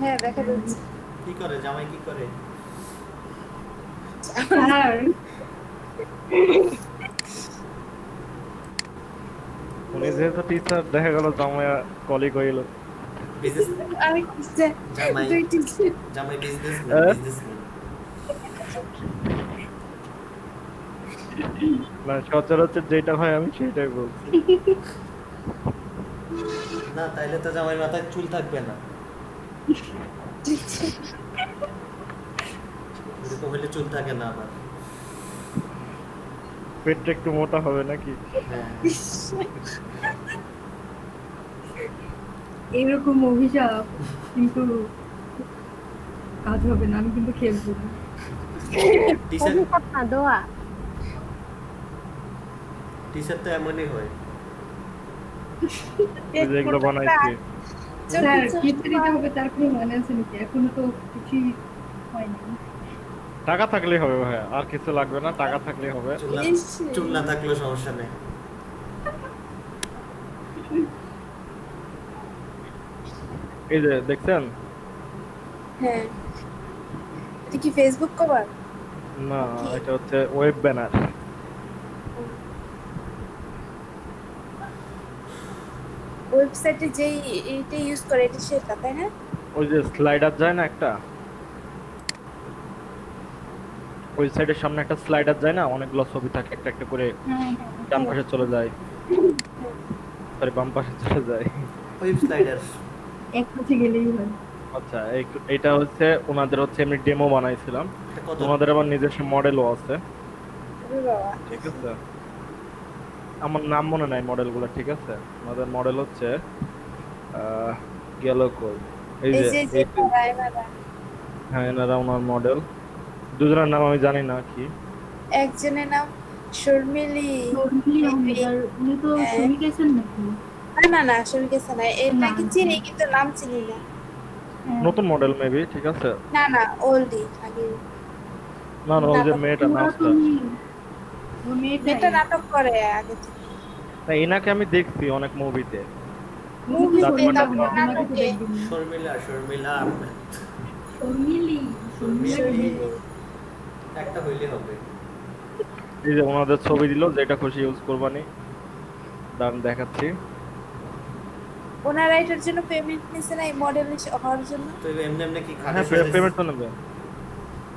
হ্যাঁ দেখা যাচ্ছে। কি করে জামাই কি করে? স্যার উনি যেহেতু টিচার দেখা গেল জামাই কলিগ হইল। বিজনেস আমি জামাই দুই টিচার। জামাই বিজনেসম্যান হ্যাঁ? বিজনেসম্যান। না সচরাচর যেটা হয় আমি সেটাই বলছি। না তাইলে তো জামাই মাথায় চুল থাকবে না, এরকম হইলে চুল থাকে না আবার। পেটটা একটু মোটা হবে নাকি? হ্যাঁ এরকম অভিশাপ কিন্তু কাজ হবে না, আমি কিন্তু খেলবো না। টিচার অভিশাপ না, দোয়া। টিচার তো এমনই হয়। ওই যে এগুলো বানাইছি। স্যার খেতে দিতে হবে তার কোনো মানে আছে নাকি? এখনো তো কিছুই হয়নি। টাকা থাকলেই হবে ভাই, আর কিছু লাগবে না, টাকা থাকলেই হবে। চুল না থাকলেও সমস্যা নেই। এই যে দেখছেন? হ্যাঁ এটা কি ফেসবুক কভার? না এটা হচ্ছে ওয়েব ব্যানার। ওয়েবসাইটে যেই এটা ইউজ করে এটা সেটা তাই না? ওই যে স্লাইডার যায় না একটা, ওই সাইডের সামনে একটা স্লাইডার যায় না, অনেকগুলো ছবি থাকে একটা একটা করে, ডান পাশে চলে যায়, সরি বাম পাশে চলে যায়। Web slider. এক কাছে গেলেই হয়। আচ্ছা এটা হচ্ছে ওনাদের হচ্ছে এমনি ডেমো বানাইছিলাম। কত? ওনাদের আবার নিজস্ব মডেলও আছে, ওরে বাবা। ঠিক আছে? আমার নাম মনে নাই মডেলগুলো, ঠিক আছে? ওনাদের মডেল হচ্ছে গেল কই, এই এই যে যে এনারা হ্যাঁ এনারা ওনার মডেল। দুজনের নাম আমি জানি না কি। একজনের নাম শর্মিলি। উনি তো ছবি গেছেন নাকি? না না না শর্মিকে না, এটাকে চিনি কিন্তু নাম চিনি না। নতুন মডেল মেবি, ঠিক আছে? না না ওল্ডি আগে। না না ওই যে মেয়েটা নাচটা, মেয়েটা নাটক করে আগে থেকে। না এনাকে আমি দেখছি অনেক মুভিতে। মুভিতে তারপর নাটকে। শর্মিলা শর্মিলা আহমেদ। শর্মিলি শর্মিলি একটা হইলে হবে। এই যে ওনাদের ছবি দিল, যেটা খুশি ইউজ করবানি। দাম দেখাচ্ছি। ওনারা এটার জন্য পেমেন্ট নিছে না এই মডেল হওয়ার জন্য? তো এমনি এমনি কি হ্যাঁ পেমেন্ট তো নেবে।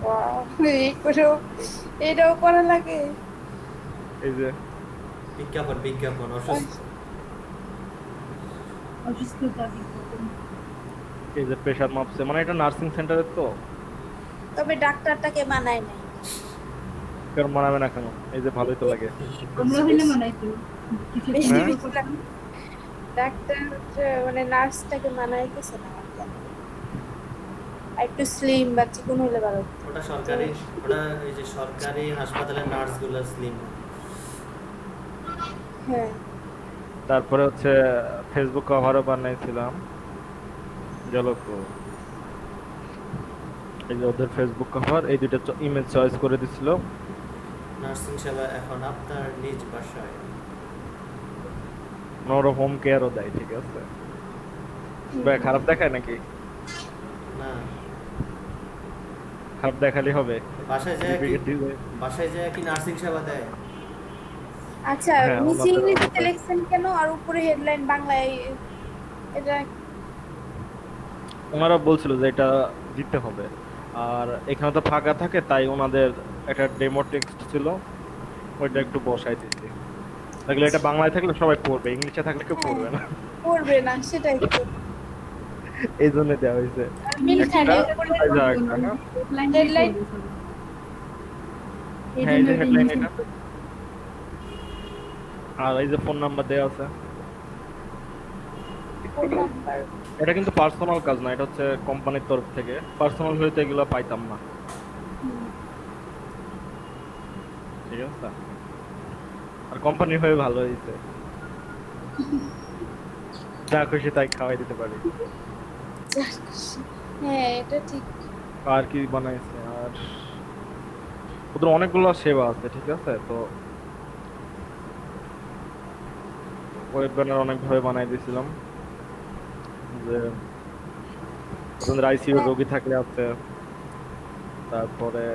ওয়াও এই করেও এটাও করা লাগে। এই যে বিজ্ঞাপন বিজ্ঞাপন অসুস্থতা। এই যে প্রেসার মাপছে, মানে এটা নার্সিং সেন্টারের তো। তবে ডাক্তারটাকে মানায় নাই। কেন মানাবে না কেন? এই যে ভালোই তো লাগে। আমরা হইলে মানাইতো কিছু হ্যাঁ? ডাক্তার মানে নার্সটাকে মানাইতেছে না আমার জানা। আর একটু স্লিম বা চিকন হলে ভালো হতো। ওটা সরকারি, ওটা এই যে সরকারি হাসপাতালের নার্সগুলো স্লিম। হ্যাঁ তারপরে হচ্ছে ফেসবুক কভারও বানাইছিলাম, গেল তো। এই যে ওদের ফেসবুক কভার, এই দুটো ইমেজ চয়েস করে দিছিল। নার্সিং সেবা এখন আপনার নিজ বাসায়। ওরা হোম কেয়ারও দেয়, ঠিক আছে? ভাই খারাপ দেখায় নাকি? না খারাপ দেখালে হবে? বাসায় যায় কি, বাসায় যায় কি নার্সিং সেবা দেয়? আচ্ছা হ্যাঁ, নিচে ওনাদের ইংলিশে অবস্থা। লিখছেন কেন আর উপরে হেডলাইন বাংলায়? এটা ওনারা বলছিল যে এটা দিতে হবে, আর এখানে তো ফাঁকা থাকে, তাই ওনাদের একটা ডেমো টেক্সট ছিল, ওইটা একটু বসাই দিচ্ছি। দেখলে এটা বাংলায় থাকলে সবাই পড়বে, ইংলিশে থাকলে কেউ পড়বে না, পড়বে না সেটাই তো। এই জন্য দেওয়া হয়েছে। মিলখানে এই যে আরেকটা, হেডলাইন হ্যাঁ এই যে হেডলাইন এটা, আর এই যে ফোন নাম্বার দেওয়া আছে। Phone number. এটা কিন্তু পার্সোনাল কাজ না, এটা হচ্ছে কোম্পানির তরফ থেকে। পার্সোনাল হইতে এগুলো পাইতাম না, ঠিক আছে? আর কোম্পানি হয়ে ভালো হয়েছে, যা খুশি তাই খাওয়াই দিতে পারি। হ্যাঁ এটা ঠিক। আর কি বানাইছে, আর ওদের অনেকগুলো সেবা আছে, ঠিক আছে? তো ওয়েব ব্যানার অনেকভাবে বানাই দিয়েছিলাম, যে ওদের আইসিইউ রোগী থাকলে আছে। তারপরে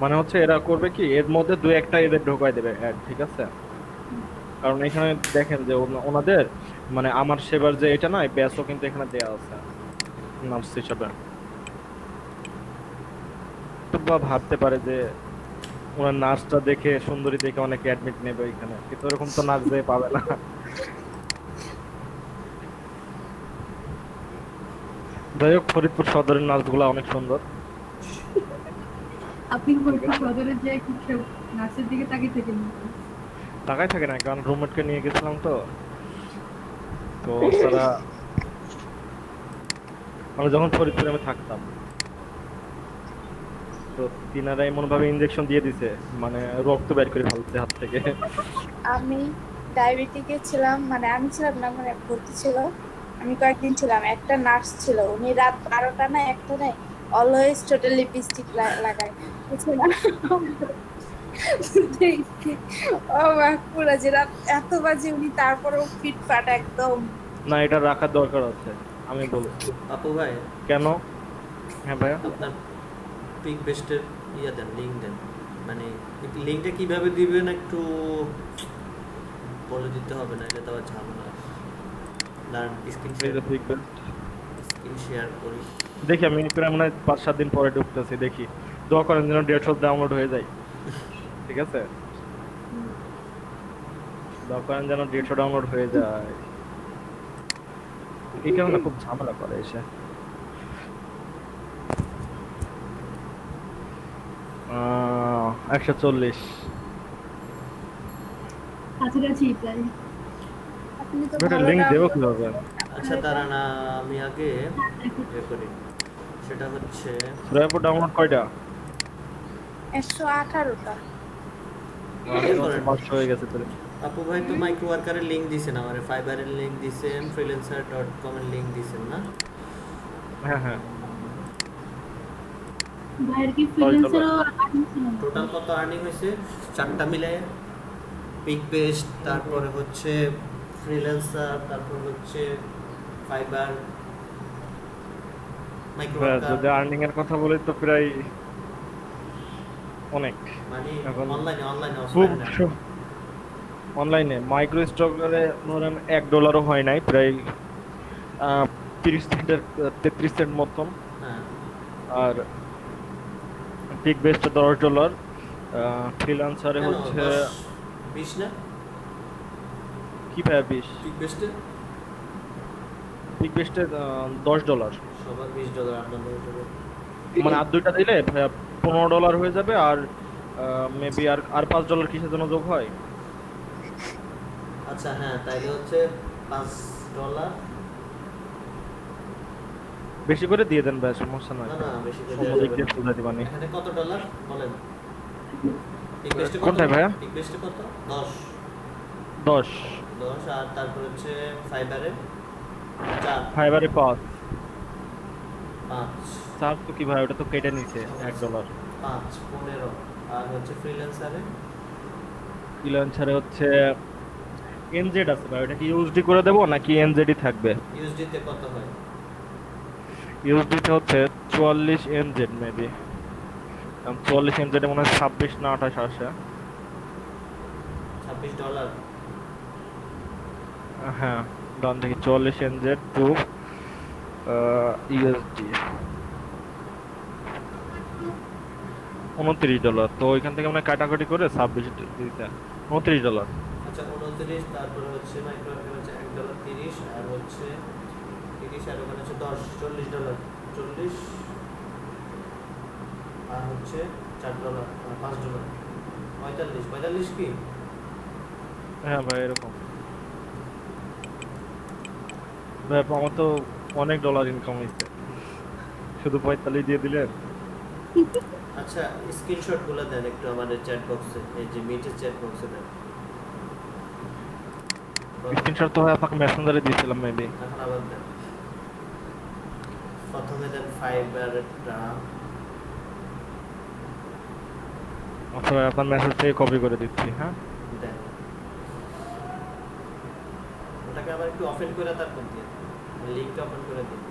মানে হচ্ছে এরা করবে কি এর মধ্যে দু একটা এদের ঢোকাই দেবে অ্যাড, ঠিক আছে? কারণ এখানে দেখেন যে ওনাদের মানে আমার সেবার যে এটা না ব্যাসও কিন্তু এখানে দেয়া আছে নার্স হিসাবে। তো বা ভাবতে পারে যে ওনার নার্সটা দেখে সুন্দরী দেখে অনেকে অ্যাডমিট নেবে এখানে, কিন্তু এরকম তো নার্স যে পাবে না। যাই হোক, ফরিদপুর সদরের নার্সগুলো অনেক সুন্দর। আপনি ফরিদপুর সদরে যে কি কেউ নার্সের দিকে তাকিয়ে থেকে টাকাই থাকে না, কারণ রুমমেটকে নিয়ে গেছিলাম তো। তো তারা মানে যখন ফরিদপুরে আমি থাকতাম, তো তিনারা এমন ভাবে ইনজেকশন দিয়ে দিছে মানে রক্ত বের করে ফেলতে হাত থেকে। আমি ডায়াবেটিকে ছিলাম, মানে আমি ছিলাম না, মানে ভর্তি ছিল। আমি কয়েকদিন ছিলাম, একটা নার্স ছিল, উনি রাত 12টা না 1টা নাই অলওয়েজ টোটাল লিপস্টিক লাগায়, বুঝছেন না? দেখি, ও মা, পুরা যে রাত এত বাজে উনি, তারপরেও ফিটফাট একদম। না, এটা রাখার দরকার আছে, আমি বলছি। আপু ভাই, কেন? হ্যাঁ ভাইয়া, আপনার পিক বেস্টের দেন, লিঙ্ক দেন। মানে লিঙ্কটা কিভাবে দিবেন একটু বলে দিতে হবে, না এটা তো আবার ঝামেলা। দাঁড়ান, স্ক্রিন শেয়ার করি। দেখি আমি প্রায় মনে হয় 5-7 দিন পরে ঢুকতেছি, দেখি দোয়া করেন যেন 150 ডাউনলোড হয়ে যায়, ঠিক আছে? দোয়া করেন যেন 150 ডাউনলোড হয়ে যায়। এই কারণে খুব ঝামেলা করে এসে। 140। কাছাকাছি প্রায়। আপনি তো এটা ভালো লিংক দেবো download কিভাবে? আচ্ছা দাঁড়ান, আমি আগে করি। সেটা হচ্ছে সুরাইপুর ডাউনলোড কয়টা? 118টা। কষ্ট হয়ে গেছে তোর। আপু ভাই তো মাইক্রো ওয়ার্কারের লিংক দিছেন, আমারে ফাইবারের লিংক দিছেন, freelancer.com এর লিংক দিছেন না? হ্যাঁ হ্যাঁ, ভাইয়ের কি ফ্রিল্যান্সারও আর্নিং ছিল না? টোটাল কত আর্নিং হয়েছে 4টা মিলে? পিক বেস্ট, তারপরে হচ্ছে ফ্রিল্যান্সার, তারপর হচ্ছে ফাইবার, মাইক্রো ওয়ার্কার। যদি আর্নিং এর কথা বলি তো প্রায় অনেক। মানে এখন অনলাইনে খুব অফলাইনে? অনলাইনে মাইক্রো স্টকে ধরেন $1 হয় নাই, প্রায় 30 সেন্টের 33 সেন্ট মতন। হ্যাঁ, আর পিক বেস্টে $10, ফ্রিল্যান্সারে কেন হচ্ছে 20 না? কি ভাই 20? পিক বেস্টে পিক বেস্টে $10। সবার $20 আপনাদের উপরে। মানে আর দুইটা দিলে ভাইয়া $15 হয়ে যাবে। আর মেবি আর $5 কিসের জন্য যোগ হয়? আচ্ছা হ্যাঁ, তাইলে হচ্ছে $5। বেশি করে দিয়ে দেন ভাই, সমস্যা নাই। না না, বেশি করে অন্য দেওয়া দিক যাবে দিয়ে না। বুঝাই দিবানি। এখানে কত ডলার বলেন? পিক বেস্টে কত? কোনটায় ভাইয়া? পিক বেস্টে কত? 10। 10। আর তারপর হচ্ছে ফাইবারে 4। ফাইবারে 5। 5 চার্জ তো কি ভাই, ওটা তো কেটে নিছে $1। 5 15। আর হচ্ছে ফ্রিল্যান্সারে ফ্রিল্যান্সারে হচ্ছে এনজেড আছে ভাই, ওটা কি ইউএসডি করে দেবো নাকি এনজেডই থাকবে? ইউএসডি তে কত হয়? ইউএসডি তে হচ্ছে 44 এনজেড মেবি। 44 এনজেড মনে হয় 26 না 28 আসে। $26। হ্যাঁ, ডান দেখি 44 এনজেড টু ইউএসডি $29। তো ওইখান থেকে মানে কাটাকাটি করে 26 দিতে $29। আচ্ছা 29, তারপরে হচ্ছে মাইক্রোওয়ার্কের হচ্ছে $1.30, আর হচ্ছে 30, আর ওখানে হচ্ছে 10, $40। 40 আর হচ্ছে $4 আর $5, 45 কি? হ্যাঁ ভাই এরকম। ভাই আমার তো অনেক ডলার ইনকাম হয়েছে, শুধু 45 দিয়ে দিলেন। আচ্ছা স্ক্রিনশট গুলো দেন একটু আমাদের চ্যাট বক্সে, এই যে মিটের চ্যাট বক্সে দেন। স্ক্রিনশট তো ভাই আপনাকে মেসেঞ্জারে দিয়েছিলাম মেবি। এখন আবার দেন। প্রথমে দেন ফাইবারটা। আচ্ছা ভাই, আপনার মেসেজ থেকে কপি করে দিচ্ছি। হ্যাঁ দেন, ওটাকে আবার একটু ওপেন করে তারপর দিন, লিংকটা ওপেন করে দিন।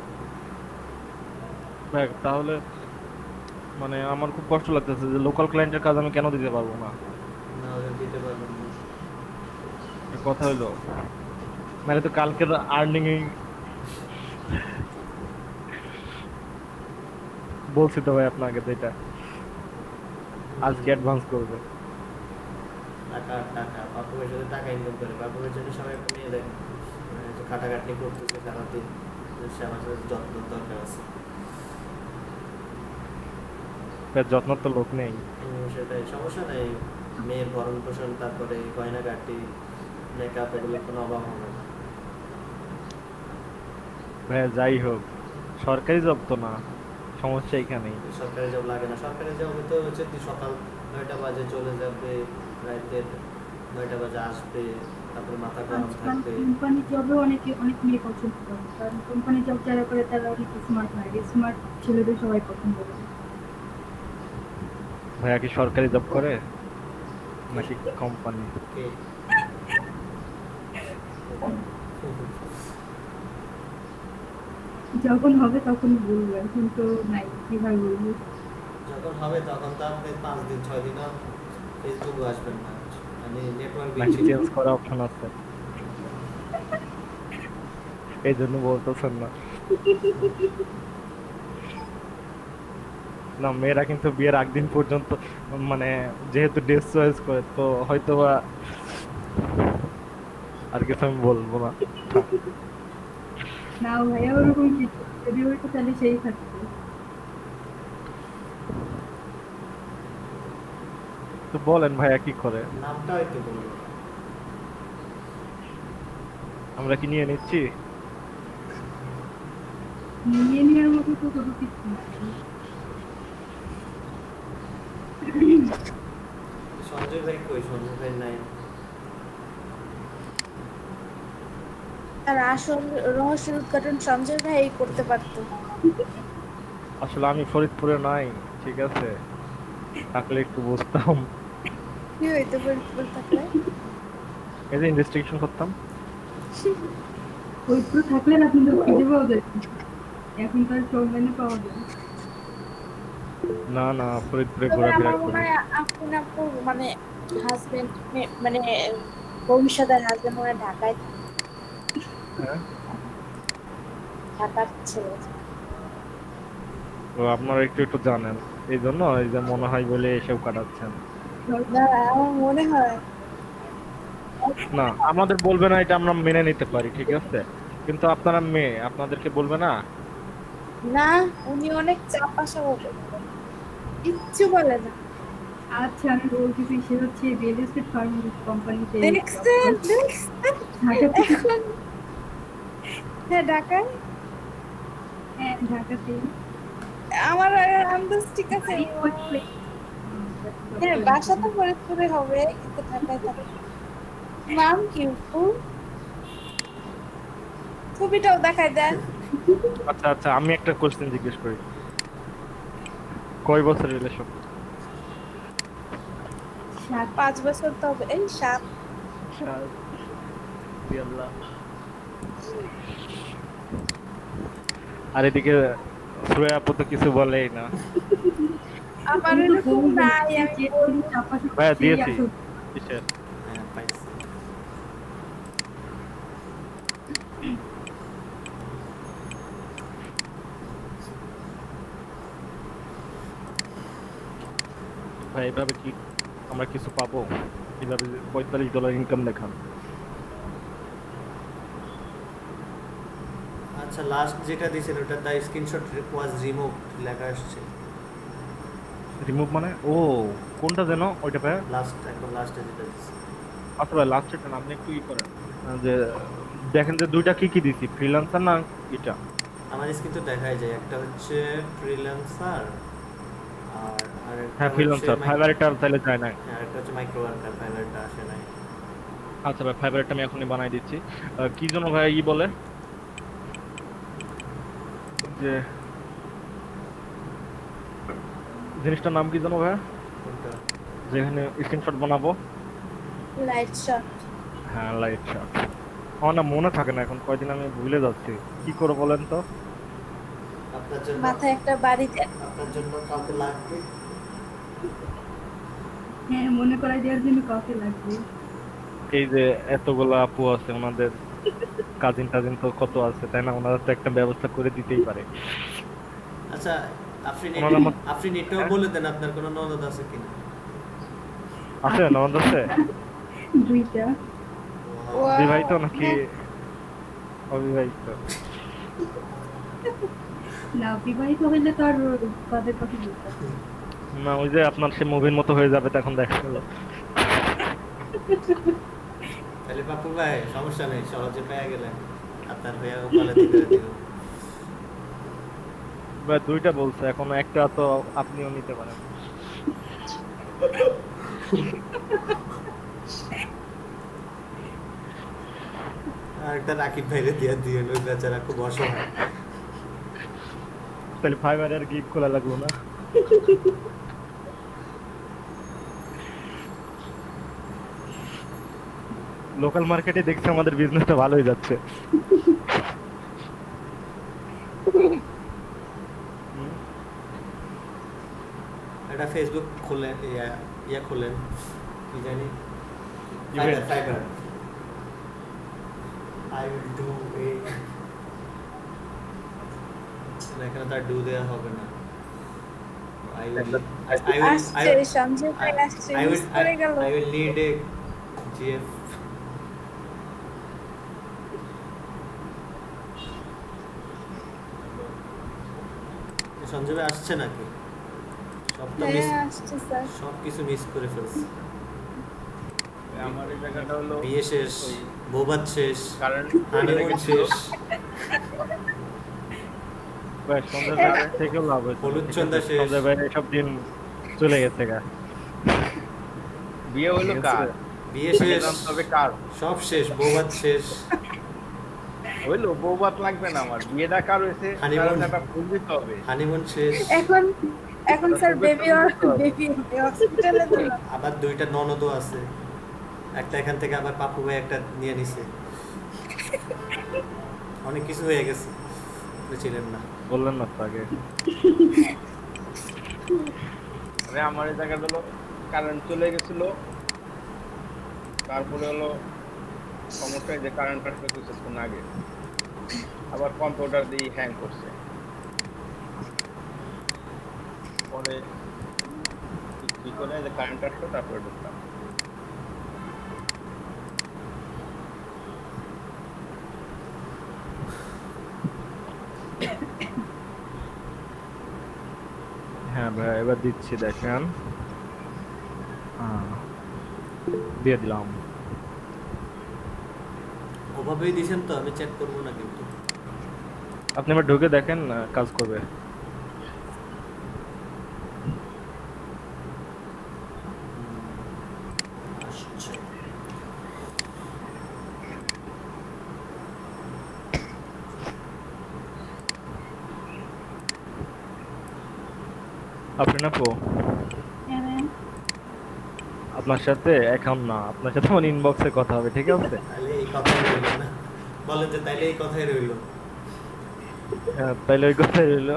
ভাই তাহলে মানে আমার খুব কষ্ট লাগতেছে যে লোকাল ক্লায়েন্টের কাজ আমি কেন দিতে পারবো না। না হলে দিতে পারবেন না। এ কথা হইলো মানে তো কালকের আর্নিং বলছি তো ভাই আপনাকে যেটা আজকে অ্যাডভান্স করবে। টাকা টাকা বাপু ভাই যদি টাকা ইনকাম করে, বাপু ভাইয়ের জন্য সবাই একটা মেয়ে দেয়, মানে যে খাটাখাটনি করতেছে সারাদিন, যে সে আমার সাথে যত্ন দরকার আছে। ভাই যত্ন তো লোক নেই। সেটাই, সমস্যা নেই। মেয়ের ভরণ পোষণ, তারপরে গয়নাগাটি, মেকআপ, এগুলো কোনো অভাব হবে না। ভাই যাই হোক সরকারি জব তো না, সমস্যা এখানেই। সরকারি জব লাগে না, সরকারি জবে তো হচ্ছে তুই সকাল 9টা বাজে চলে যাবে, রাতের 9টা বাজে আসবে, তারপরে মাথা গরম থাকবে। কোম্পানি জবে অনেক মেয়ে পছন্দ করে, কারণ কোম্পানি জব যারা করে তারা অনেক স্মার্ট হয়, স্মার্ট ছেলেদের সবাই পছন্দ করে। ভাইয়া কি সরকারি জব করে নাকি কোম্পানি? কে? যখন হবে তখন বলবো, এখন তো নাই, কিভাবে বলবো? যখন হবে তখন তো আপনি 5 দিন 6 দিনও ফেসবুকে আসবেন না, মানে নেটওয়ার্ক নাকি চেঞ্জ করার অপশন আছে, এই জন্য বলতেছেন না? না মেয়েরা কিন্তু বিয়ের আগ দিন পর্যন্ত মানে যেহেতু ড্রেস চয়েস করে তো হয়তো বা আর কিছু আমি বলবো না। না ভাইয়া ওরকম কিছু, যদি হইতো তাহলে সেই থাকতো। তো বলেন ভাইয়া কি করে, নামটা হয়তো বলবো না। আমরা কি নিয়ে নিচ্ছি? নিয়ে নেওয়ার মতো তো কোনো কিছু নাই। সঞ্জয় ভাই কই? সঞ্জয় ভাই নাই। আর আসল রহস্যের উদ্ঘাটন সঞ্জয় ভাই করতে পারতো। আসলে আমি ফরিদপুরে নাই, ঠিক আছে, থাকলে একটু বুঝতাম। কি হইতো ফরিদপুর থাকলে? এই যে ইনভেস্টিগেশন করতাম। ফরিদপুর থাকলে না কিন্তু খুঁজে পাওয়া যায়, এখন তো আর অনলাইনে পাওয়া যায়। না না ফরিদপুরে তবে ঘোরাফেরা আমার মনে করি। হয় আপু আপুর মানে হাজবেন্ড, মানে ভবিষ্যতের হাজবেন্ড মনে হয় ঢাকায় থাকে, হ্যাঁ ঢাকার ছেলে। তো আপনারা একটু একটু জানেন, এই জন্য এই যে মনে হয় বলে এসব কাটাচ্ছেন। না, আমার মনে হয় না আমাদের বলবে না এটা আমরা মেনে নিতে পারি, ঠিক আছে, কিন্তু আপনারা মেয়ে আপনাদেরকে বলবে না। না, উনি অনেক চাপা স্বভাবের, কিচ্ছু বলে না। আচ্ছা আমি বলতেছি, সে হচ্ছে রিয়েল এস্টেট ফার্ম কোম্পানিতে দেখছেন দেখছেন ঢাকাতে। এখন, হ্যাঁ ঢাকায়। হ্যাঁ ঢাকাতে। আমার আন্দাজ ঠিক আছে। হ্যাঁ, বাসা তো ফরিদপুরে হবে, কিন্তু ঢাকায় থাকে। নাম কি আপু? ছবিটাও দেখায় দেন। আচ্ছা আচ্ছা আমি একটা কোশ্চেন জিজ্ঞেস করি, কয় বছর রিলেশন? 5 বছর তো হবে, এই 7। আর এদিকে শ্রেয়া আপু তো কিছু বলেই না। আমার এরকম নাই, আমি বলবো। ভাইয়া দিয়েছি কিসের? হ্যাঁ পাইছি। ভাই এভাবে কি আমরা কিছু পাবো? এভাবে $45 ইনকাম দেখান। আচ্ছা, লাস্ট যেটা দিয়েছেন ওটা দ্য স্ক্রিনশট ওয়াজ রিমুভ লেখা আসছে। রিমুভ মানে? ও কোনটা যেন ওইটা ভাই? লাস্ট, একদম লাস্টে যেটা দিয়েছে। আচ্ছা ভাই লাস্ট এটা আপনি একটু ই করেন যে দেখেন যে দুইটা কি কি দিছি, ফ্রিল্যান্সার না এটা? আমার স্ক্রিন তো দেখাই যায়, একটা হচ্ছে ফ্রিল্যান্সার, আর আরেকটা হ্যাঁ হচ্ছে ফ্রিল্যান্সার, ফাইবারটা তাহলে যায় না। হ্যাঁ, আরেকটা হচ্ছে মাইক্রো ওয়ার্কার, ফাইবারটা আসে নাই। আচ্ছা ভাই ফাইবারটা আমি এখনই বানাই দিচ্ছি। কি জন্য ভাই ই বলে যে জিনিসটার নাম কি জানো ভাই, কোনটা? যেখানে স্ক্রিনশট বানাবো? Light shot. হ্যাঁ লাইট শট। আমার না মনে থাকে না এখন কয়দিন, আমি ভুলে যাচ্ছি, কি করে বলেন তো? আপনার জন্য মাথায় একটা বাড়ি দেন। আপনার জন্য কাউকে লাগবে। হ্যাঁ, মনে করাই দেওয়ার জন্য কাউকে লাগবে। এই যে এতগুলো আপু আছে, ওনাদের কাজিন টাজিন তো কত আছে, তাই না? ওনারা তো একটা ব্যবস্থা করে দিতেই পারে। আচ্ছা, ওনারা আমার আপনি এটাও বলে দেন আপনার কোনো ননদ আছে কিনা। আছে, ননদ আছে? 2টা। Wow, বিবাহিত নাকি অবিবাহিত? না, বিবাহিত হইলে তো আর তাদের কথা বলতে হবে। না, ওই যে আপনার সে মুভির মতো হয়ে যাবে তখন দেখা গেল। তাহলে পাপ্পু ভাই সমস্যা নেই, সহজে পেয়ে গেলেন, আপনার হয়ে ওকালতি করে দিব। বা দুইটা বলছে, এখন একটা তো আপনিও নিতে পারেন। আর একটা রাকিব ভাইরে দিয়ে দিয়ে ওই বেচারা খুব অসহায়। তাহলে ফাইবারের গিগ খোলা লাগলো না? লোকাল মার্কেটে দেখছি আমাদের বিজনেসটা ভালোই যাচ্ছে। হুম, একটা ফেসবুক খোলেন, ইয়া খোলেন, কি জানি, Event. Fibre. I will do a, এখানে তার ডু দেওয়া হবে না। I will, I will, আসছে সঞ্জয় ভাই আসছে, I মিস will, করে গেল। I will need a GF. Sanjay ভাই আসছে নাকি? সব তো মিস, হ্যাঁ আসছে স্যার। সব কিছু মিস করে ফেলছি। আমার এই জায়গাটা হলো বিয়ে শেষ, ওই বৌভাত শেষ, কারেন্ট হানিমুন শেষ, ভাই সন্ধ্যা ভাই থেকেও লাভ হয়েছে। হলুদ সন্ধ্যা শেষ। সন্ধ্যা ভাই সব দিন চলে গেছে গা। বিয়ে হলো ঠিক কার? আছে? বিয়ে শেষ, জানতে হবে কার সব শেষ, বৌভাত শেষ, হইলো, বউবাত লাগবে না আমার, বিয়েটা কার হয়েছে Honeymoon. কারণ একটা ফুল দিতে হবে। হানিমুন শেষ, এখন এখন স্যার বেবি হসপিটালে দিল। আবার দুইটা ননদও আছে, একটা এখান থেকে আবার পাপ্পু ভাই একটা নিয়ে নিছে, অনেক কিছু হয়ে গেছে, ছিলেন না। বললেন না তো আগে। আরে আমার এই জায়গাটা হলো কারেন্ট চলে গেছিল, তারপরে হলো সমস্যা যে কারেন্ট আসবে কিছুক্ষণ আগে, আবার কম্পিউটার দিয়ে হ্যাং করছে, পরে কি করে যে কারেন্ট আসলো তারপরে ঢুকলাম। হ্যাঁ ভাই, এবার দিচ্ছি, দেখেন। দিয়ে দিলাম। ওভাবেই দিয়েছেন তো, আমি চেক করবো না কিন্তু। আপনি এবার ঢুকে দেখেন, কাজ করবে। আসছে। আপনি না পো, হ্যাঁ, আপনার সাথে এখন না, আপনার সাথে আমার ইনবক্সে কথা হবে, ঠিক আছে? তাহলে এই কথাই রইল না, বলেন যে তাইলে এই কথাই রইল। হ্যাঁ, তাইলে ওই কথাই রইলো।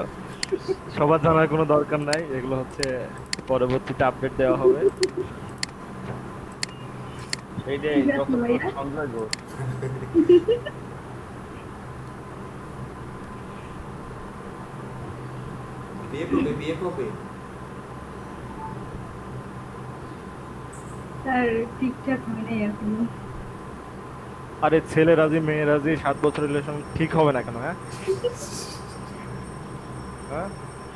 সবার জানার কোনো দরকার নাই, এগুলো হচ্ছে পরবর্তীতে আপডেট দেওয়া হবে। এই যে ঠিক আছে যত ভাইয়া। সঞ্জয় ঘোষ, বিয়ে কবে, বিয়ে কবে? স্যার ঠিকঠাক হয় নাই এখনো। আরে ছেলে রাজি মেয়ে রাজি, 7 বছর রিলেশন ঠিক হবে না কেন? হ্যাঁ হ্যাঁ,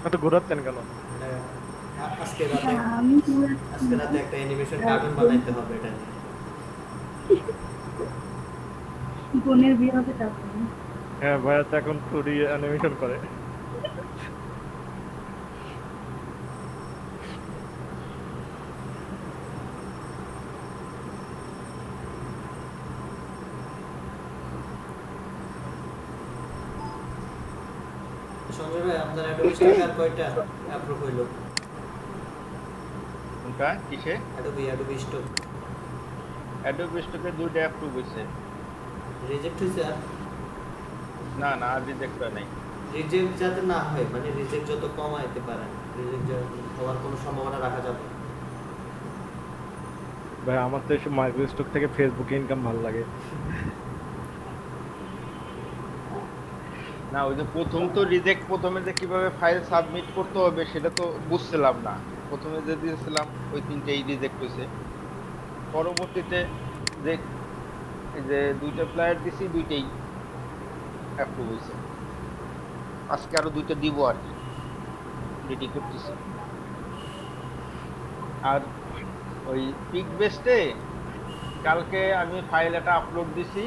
এত ঘোরাচ্ছেন কেন? মানে আজকে রাতে, আমি আজকে রাতে একটা অ্যানিমেশন কার্টুন বানাইতে হবে এটা নিয়ে। বোনের বিয়ে হবে তারপরে। হ্যাঁ, ভাইয়া তো এখন টুরি অ্যানিমেশন করে। সঞ্জয় ভাই, আপনার অ্যাডোবি স্টক কয়টা অ্যাপ্রুভ হইলো? কোনটা কিসে? অ্যাডোবি স্টক অ্যাডোবি স্টকে 2টা অ্যাপ্রুভ হয়েছে। রিজেক্ট হয়েছে আর? না না, আর রিজেক্ট হয় নাই। রিজেক্ট যাতে না হয়, মানে রিজেক্ট যত কম আইতে পারে, রিজেক্ট হওয়ার কোনো সম্ভাবনা রাখা যাবে না। ভাই আমার তো এসব মাইক্রোস্টক থেকে ফেসবুকে ইনকাম ভালো লাগে। না ওই যে প্রথম তো রিজেক্ট, প্রথমে যে কিভাবে ফাইল সাবমিট করতে হবে সেটা তো বুঝছিলাম না। প্রথমে যে দিয়েছিলাম ওই তিনটেই রিজেক্ট হয়েছে। পরবর্তীতে যে এই যে দুইটা প্লেয়ার দিছি, দুইটাই অ্যাপ্রুভ হয়েছে। আজকে আরো দুইটা দিব আর কি, রেডি করতেছি। আর ওই পিক বেস্টে কালকে আমি ফাইল একটা আপলোড দিছি।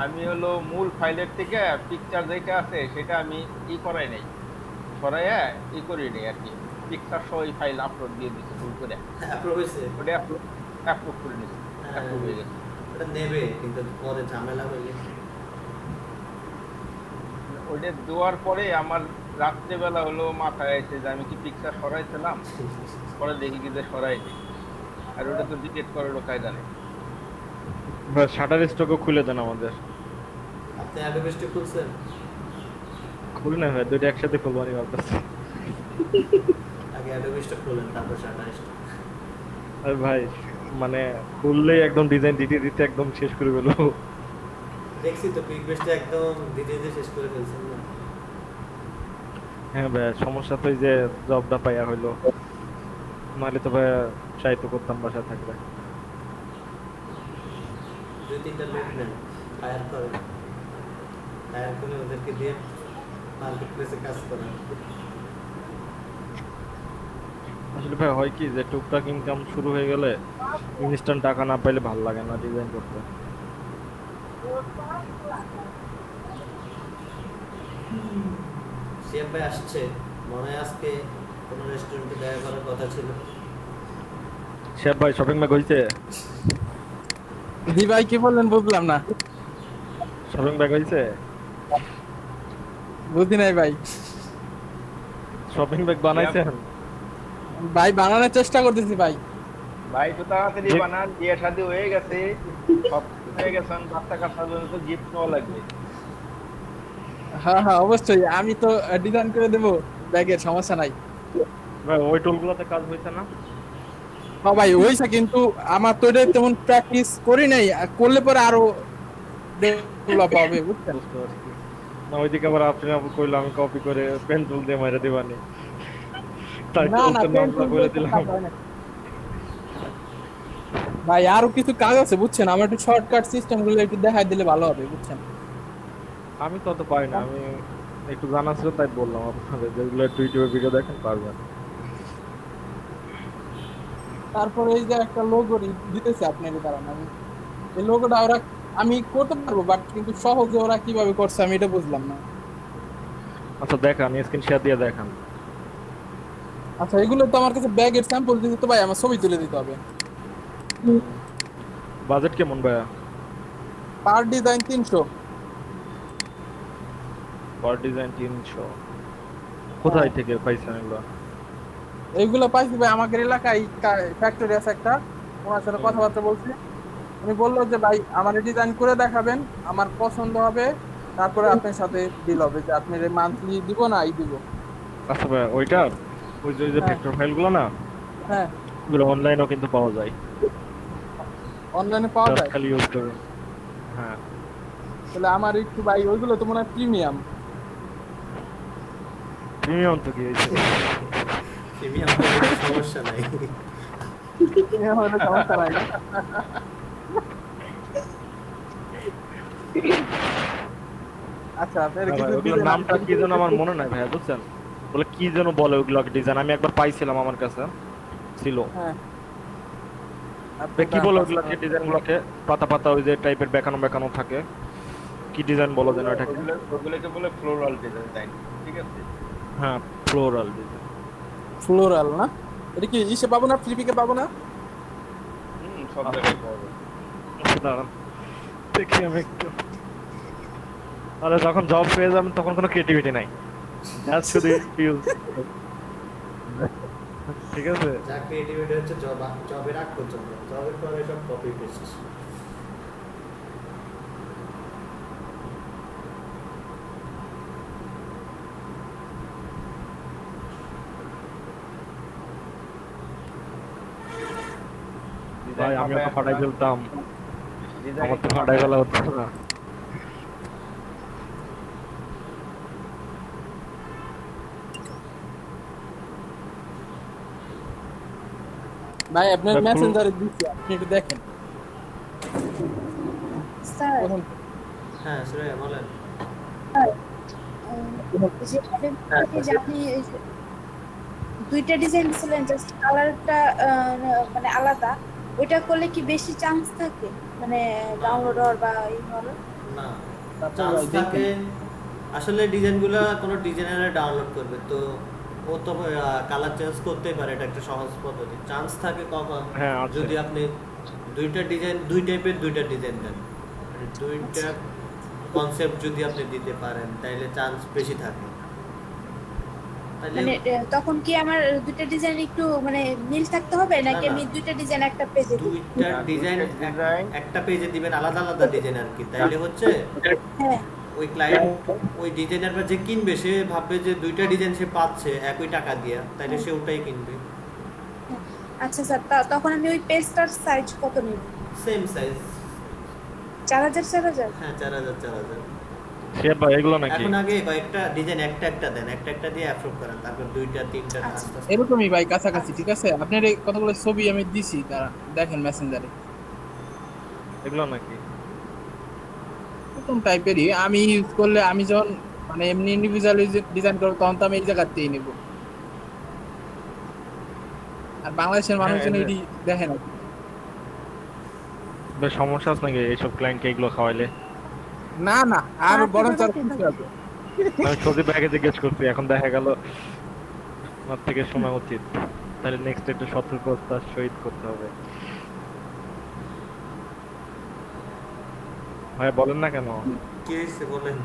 আমি হলো মূল ফাইলের থেকে পিকচার যেটা আছে সেটা আমি করাই নাই, সরাইয়া করি নাই আর কি। পিকচার সহ এই ফাইল আপলোড দিয়ে দিছি ভুল করে। অ্যাপ্রুভ হয়েছে? ওটা অ্যাপ্রুভ করে নিছি, অ্যাপ্রুভ হয়ে গেছে। ওটা নেবে কিন্তু পরে ঝামেলা হয়ে গেছে। ওটা দেওয়ার পরে আমার রাত্রেবেলা হলো মাথায় আসে যে আমি কি পিকচার সরাইছিলাম, পরে দেখি কি যে সরাইনি। আর ওটা তো ডিলিট করারও কায়দা নেই। ভাই শাটার স্টকও খুলে দেন আমাদের। আপনি অ্যাডোবে স্টক খুলছেন? খুলি না ভাই, দুইটা একসাথে খুলবো আমি ভাবতেছি। আগে অ্যাডোবে স্টক খুলেন, তারপর শাটার স্টক। আরে ভাই মানে খুললেই একদম ডিজাইন দিতে দিতে একদম শেষ করে ফেলবো। দেখছি তো পিক বেস্টে একদম দিতে দিতে শেষ করে ফেলছেন না? হ্যাঁ ভাই, সমস্যা তো এই যে জবটা পাইয়া হইলো, নাহলে তো ভাই ট্রাই তো করতাম বাসায় থাকলে। 2-3টা লোক নেন, হায়ার করেন, হায়ার করে ওদেরকে দিয়ে মার্কেট প্লেসে কাজ করেন। আসলে ভাই হয় কি যে টুকটাক ইনকাম শুরু হয়ে গেলে ইনস্ট্যান্ট টাকা না পাইলে ভালো লাগে না ডিজাইন করতে। সিএম ভাই আসছে মনে হয়, আজকে কোনো রেস্টুরেন্টে দেখা করার কথা ছিল। শেফ ভাই শপিং ব্যাগ হইছে? জি ভাই, কি বললেন বুঝলাম না। শপিং ব্যাগ হইছে? বুঝি নাই ভাই। শপিং ব্যাগ বানাইছেন? ভাই বানানোর চেষ্টা করতেছি ভাই। ভাই তো তাড়াতাড়ি বানান, বিয়ে শাদী হয়ে গেছে, সব হয়ে গেছে, বাচ্চা কাচ্চার জন্য তো গিফট নেওয়া লাগবে। হ্যাঁ হ্যাঁ অবশ্যই, আমি তো ডিজাইন করে দেবো ব্যাগের, সমস্যা নাই। ভাই ওই টুলগুলোতে কাজ হইছে না? হ্যাঁ ভাই হয়েছে, কিন্তু আমার তো এটা তেমন প্র্যাকটিস করি নাই, আর করলে পরে আরো ডেভেলপ হবে বুঝছেন। বুঝতে পারছি। না ওইদিকে আবার আপনি কইলো আমি কপি করে পেন টুল দিয়ে মাইরা দিবানি, তাই না না, তো নামটা করে দিলাম। ভাই আরো কিছু কাজ আছে বুঝছেন, আমার একটু শর্টকাট সিস্টেম গুলো একটু দেখাই দিলে ভালো হবে বুঝছেন। আমি তত পারি না, আমি একটু জানা ছিল তাই বললাম আপনাদের, যেগুলো একটু ইউটিউবে ভিডিও দেখেন পারবেন। তারপরে এই যে একটা লোগো দিতেছে আপনাকে, দাঁড়ান আমি এই লোগোটা ওরা আমি করতে পারবো, বাট কিন্তু সহজে ওরা কিভাবে করছে আমি এটা বুঝলাম না। আচ্ছা দেখান, স্ক্রিন শেয়ার দিয়ে দেখান। আচ্ছা এগুলো তো আমার কাছে ব্যাগের স্যাম্পল দিতে, তো ভাই আমার ছবি তুলে দিতে হবে। বাজেট কেমন ভাইয়া? পার ডিজাইন 300। পার ডিজাইন 300? কোথায় থেকে পাইছেন এগুলো? এইগুলো পাইছি ভাই আমাদের এলাকায়, ফ্যাক্টরি আছে একটা, ওনার সাথে কথাবার্তা বলছি। উনি বললো যে ভাই আমার ডিজাইন করে দেখাবেন, আমার পছন্দ হবে, তারপরে আপনার সাথে ডিল হবে যে আপনি মান্থলি দিব না এই দিব। আচ্ছা ভাইয়া ওইটা, ওই যে হ্যাঁ। ফ্যাক্টর ফাইলগুলো না, হ্যাঁ ওগুলো অনলাইনেও কিন্তু পাওয়া যায়, অনলাইনে পাওয়া Just যায়। খালি ইউজ করবেন। হ্যাঁ তাহলে আমার একটু ভাই ওইগুলো তো মনে হয় প্রিমিয়াম। প্রিমিয়াম তো কি হয়েছে? প্রিমিয়াম সমস্যা নাই। প্রিমিয়াম হলে সমস্যা নাই। আচ্ছা আপনার না ভাই, কিছু ওগুলোর নামটা কি যেন আমার মনে নাই ভাইয়া বুঝছেন, বলে কি যেন বলে ওগুলো ডিজাইন, আমি একবার পাইছিলাম আমার কাছে ছিল। হ্যাঁ ভাই, কি বলে ওগুলোকে ডিজাইন গুলোকে, পাতা পাতা ওই যে টাইপের বেকানো বেকানো থাকে, কি ডিজাইন বলো যেন এটাকে? ওগুলোকে বলে ফ্লোরাল ডিজাইন, ঠিক আছে? হ্যাঁ ফ্লোরাল ডিজাইন। ফ্লোরাল না, এটা কি ইসে পাবো না, ফ্লিপিকে পাবো না? সব জায়গায় পাওয়া যায়। দাঁড়ান দেখি আমি একটু, আরে যখন জব পেয়ে যাবেন তখন কোনো ক্রিয়েটিভিটি নাই, জাস্ট শুধু ইউজ। ঠিক আছে, যা ক্রিয়েটিভিটি হচ্ছে জবের আগ পর্যন্ত, জবের পরে সব কপি পেস্ট। ভাই আমিও তো ফাটাই ফেলতাম, ডিজাইন আমার তো ফাটাই ফেলা হচ্ছে না। ভাই আপনার দেখো। মেসেঞ্জারে দিচ্ছি, আপনি একটু দেখেন স্যার প্রথম হ্যাঁ শ্রেয়া বলেন। যে আপনি এই যে দুইটা ডিজাইন দিছিলেন, জাস্ট কালারটা মানে আলাদা, ওইটা করলে কি বেশি চান্স থাকে মানে ডাউনলোড হওয়ার বা এই হওয়ার? না, তারপর চান্স ভাই দেখেন। থাকে। আসলে ডিজাইনগুলো কোনো ডিজাইনারে ডাউনলোড করবে তো ও তো কালার চেঞ্জ করতেই পারে, এটা একটা সহজ পদ্ধতি। চান্স থাকে কখন, হ্যাঁ, আছে। যদি আপনি দুইটা ডিজাইন, দুই টাইপের দুইটা ডিজাইন দেন, মানে দুইটা কনসেপ্ট যদি আপনি দিতে পারেন তাইলে চান্স বেশি থাকে। তাইলে মানে তখন কি আমার দুইটা ডিজাইন একটু মানে মিল থাকতে হবে নাকি না, না। আমি দুইটা ডিজাইন একটা পেজে দিই? দুইটা না, ডিজাইন দুইটা ডিজাইন একটা পেজে দিবেন, আলাদা আলাদা ডিজাইন আর কি। তাইলে হচ্ছে হ্যাঁ ওই ক্লায়েন্ট, ওই ডিজাইনার যে কিনবে সে ভাববে যে দুইটা ডিজাইন সে পাচ্ছে একই টাকা দিয়ে, তাইলে সে ওটাই কিনবে। আচ্ছা স্যার, তখন আমি ওই পেজটার সাইজ কত নিব? Same size. 4000 4000? হ্যাঁ 4000 4000। সে ভাই এগুলো নাকি? এখন আগে কয়েকটা ডিজাইন একটা একটা দেন, একটা একটা দিয়ে অ্যাপ্রুভ করেন, তারপর দুইটা তিনটা আচ্ছা। আস্তে আস্তে। এরকমই ভাই কাছাকাছি, ঠিক আছে? আপনার এই কতগুলো ছবি আমি দিছি, তারা দেখেন মেসেঞ্জারে, এগুলো নাকি? এরকম টাইপেরই। আমি ইউজ করলে, আমি যখন মানে এমনি ইন্ডিভিজুয়াল ডিজাইন করবো তখন তো আমি এই জায়গাতেই নিব। আর বাংলাদেশের মানুষজন হ্যাঁ, এটি দেখে না। বেশ সমস্যা আছে নাকি এইসব ক্লায়েন্টকে এগুলো খাওয়াইলে? না না, আর আপনি বরং বলেন আর কি খুশি হবে। আমি সজীব ভাইকে জিজ্ঞেস করছি, এখন দেখা গেল আমার থেকে শোনা উচিত। তাহলে নেক্সট একটু সতর্কতার সহিত করতে হবে। ভাই বলেন না কেন? কি হয়েছে বলেন।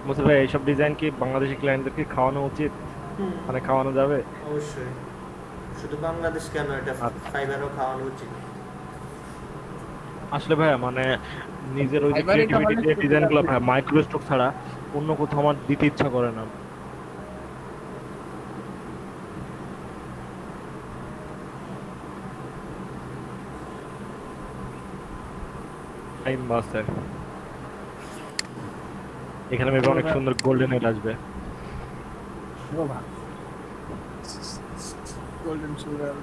বলছি ভাই এইসব ডিজাইন কি বাংলাদেশি ক্লায়েন্টদেরকে খাওয়ানো উচিত, মানে খাওয়ানো যাবে? অবশ্যই, শুধু বাংলাদেশ কেন, এটা আচ্ছা। ফাইবারও খাওয়ানো উচিত। আসলে ভাই মানে নিজের ওই যে Fiverr এটা ক্রিয়েটিভিটি মানে যে খুবই ডিজাইনগুলো ভালো। ভাই মাইক্রো স্ট্রোক ছাড়া অন্য কোথাও আমার দিতে ইচ্ছা করে না। টাইম বাসে এখানে মেবি অনেক সুন্দর গোল্ডেন এর আসবে। Golden sugar,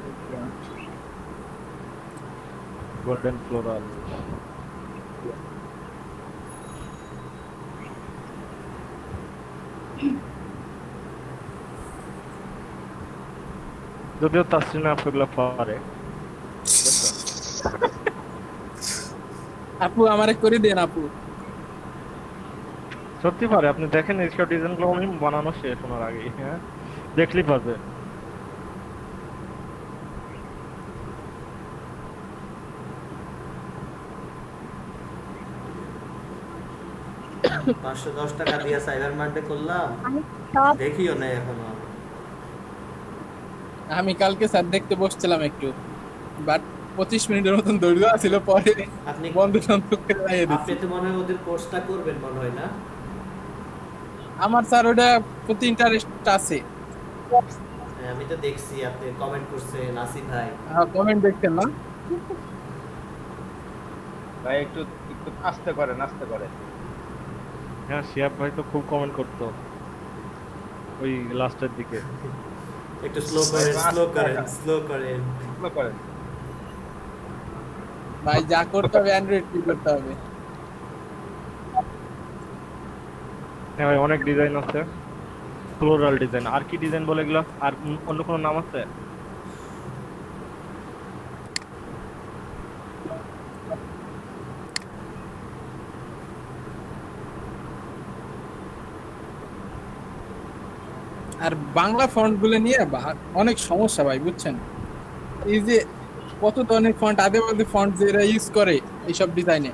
golden floral. যদিও তাসরিনা আপুগুলো পারে। আপু আমারে করে দেন আপু। সত্যি পারে, আপনি দেখেন এইসব ডিজাইনগুলো আমি বানানো শেষ হওয়ার আগে, হ্যাঁ দেখলেই পারবে। $510 দিয়ে সাইবার মার্টে করলাম, আমি সব দেখিও না এখনো। আমি কালকে স্যার দেখতে বসছিলাম একটু, বাট 25 মিনিটের মতন দৈর্ঘ্য ছিল, পরে আপনি বন্ধ সন্ধ করে লাগিয়ে আপনি দিচ্ছি। তো মনে হয় ওদের কোর্সটা করবেন মনে হয় না? আমার স্যার ওটা প্রতি ইন্টারেস্ট আছে। হ্যাঁ, আমি তো দেখছি আপনি কমেন্ট করছেন আসিফ ভাই। কমেন্ট দেখছেন না? ভাই একটু একটু আস্তে করেন, আস্তে করেন। হ্যাঁ শিয়াব ভাই তো খুব কমেন্ট করতো ওই লাস্টের দিকে। একটু স্লো করেন, স্লো করেন, স্লো করেন। এগুলো করেন। ভাই যা করতে হবে অ্যান্ড্রয়েড কি করতে হবে। হ্যাঁ ভাই অনেক ডিজাইন আছে, ফ্লোরাল ডিজাইন। আর কি ডিজাইন বলে এগুলো? আর অন্য কোনো নাম আছে? আর বাংলা ফন্ট গুলো নিয়ে অনেক সমস্যা ভাই, বুঝছেন? এই যে কত ধরনের ফন্ট, আদে বাদে ফন্ট যেটা ইউজ করে এইসব ডিজাইনে।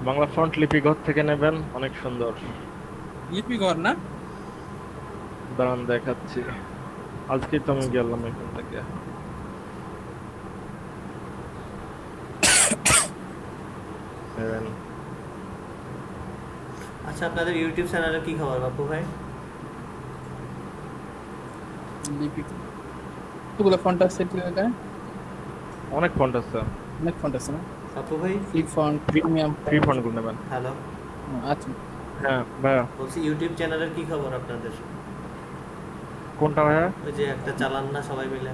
বাংলা ফন্ট লিপিঘর থেকে নেবেন, অনেক সুন্দর। লিপি ঘর না? দাঁড়ান দেখাচ্ছি, আজকে তো আমি গেলাম এখান থেকে। নেবেন। আচ্ছা, আপনাদের ইউটিউব চ্যানেলে কি খবর বাপু ভাই? লিপি কতগুলো ফন্ট আছে এটা? অনেক ফন্ট আছে, অনেক ফন্ট আছে না? আপু ভাই, free font, premium. Free font গুলো নেবেন। হ্যালো, আচ্ছা, হ্যাঁ ভাইয়া, বলছি ইউটিউব চ্যানেলের কি খবর আপনাদের? কোনটা ভাইয়া? ওই যে একটা চালান না সবাই মিলে?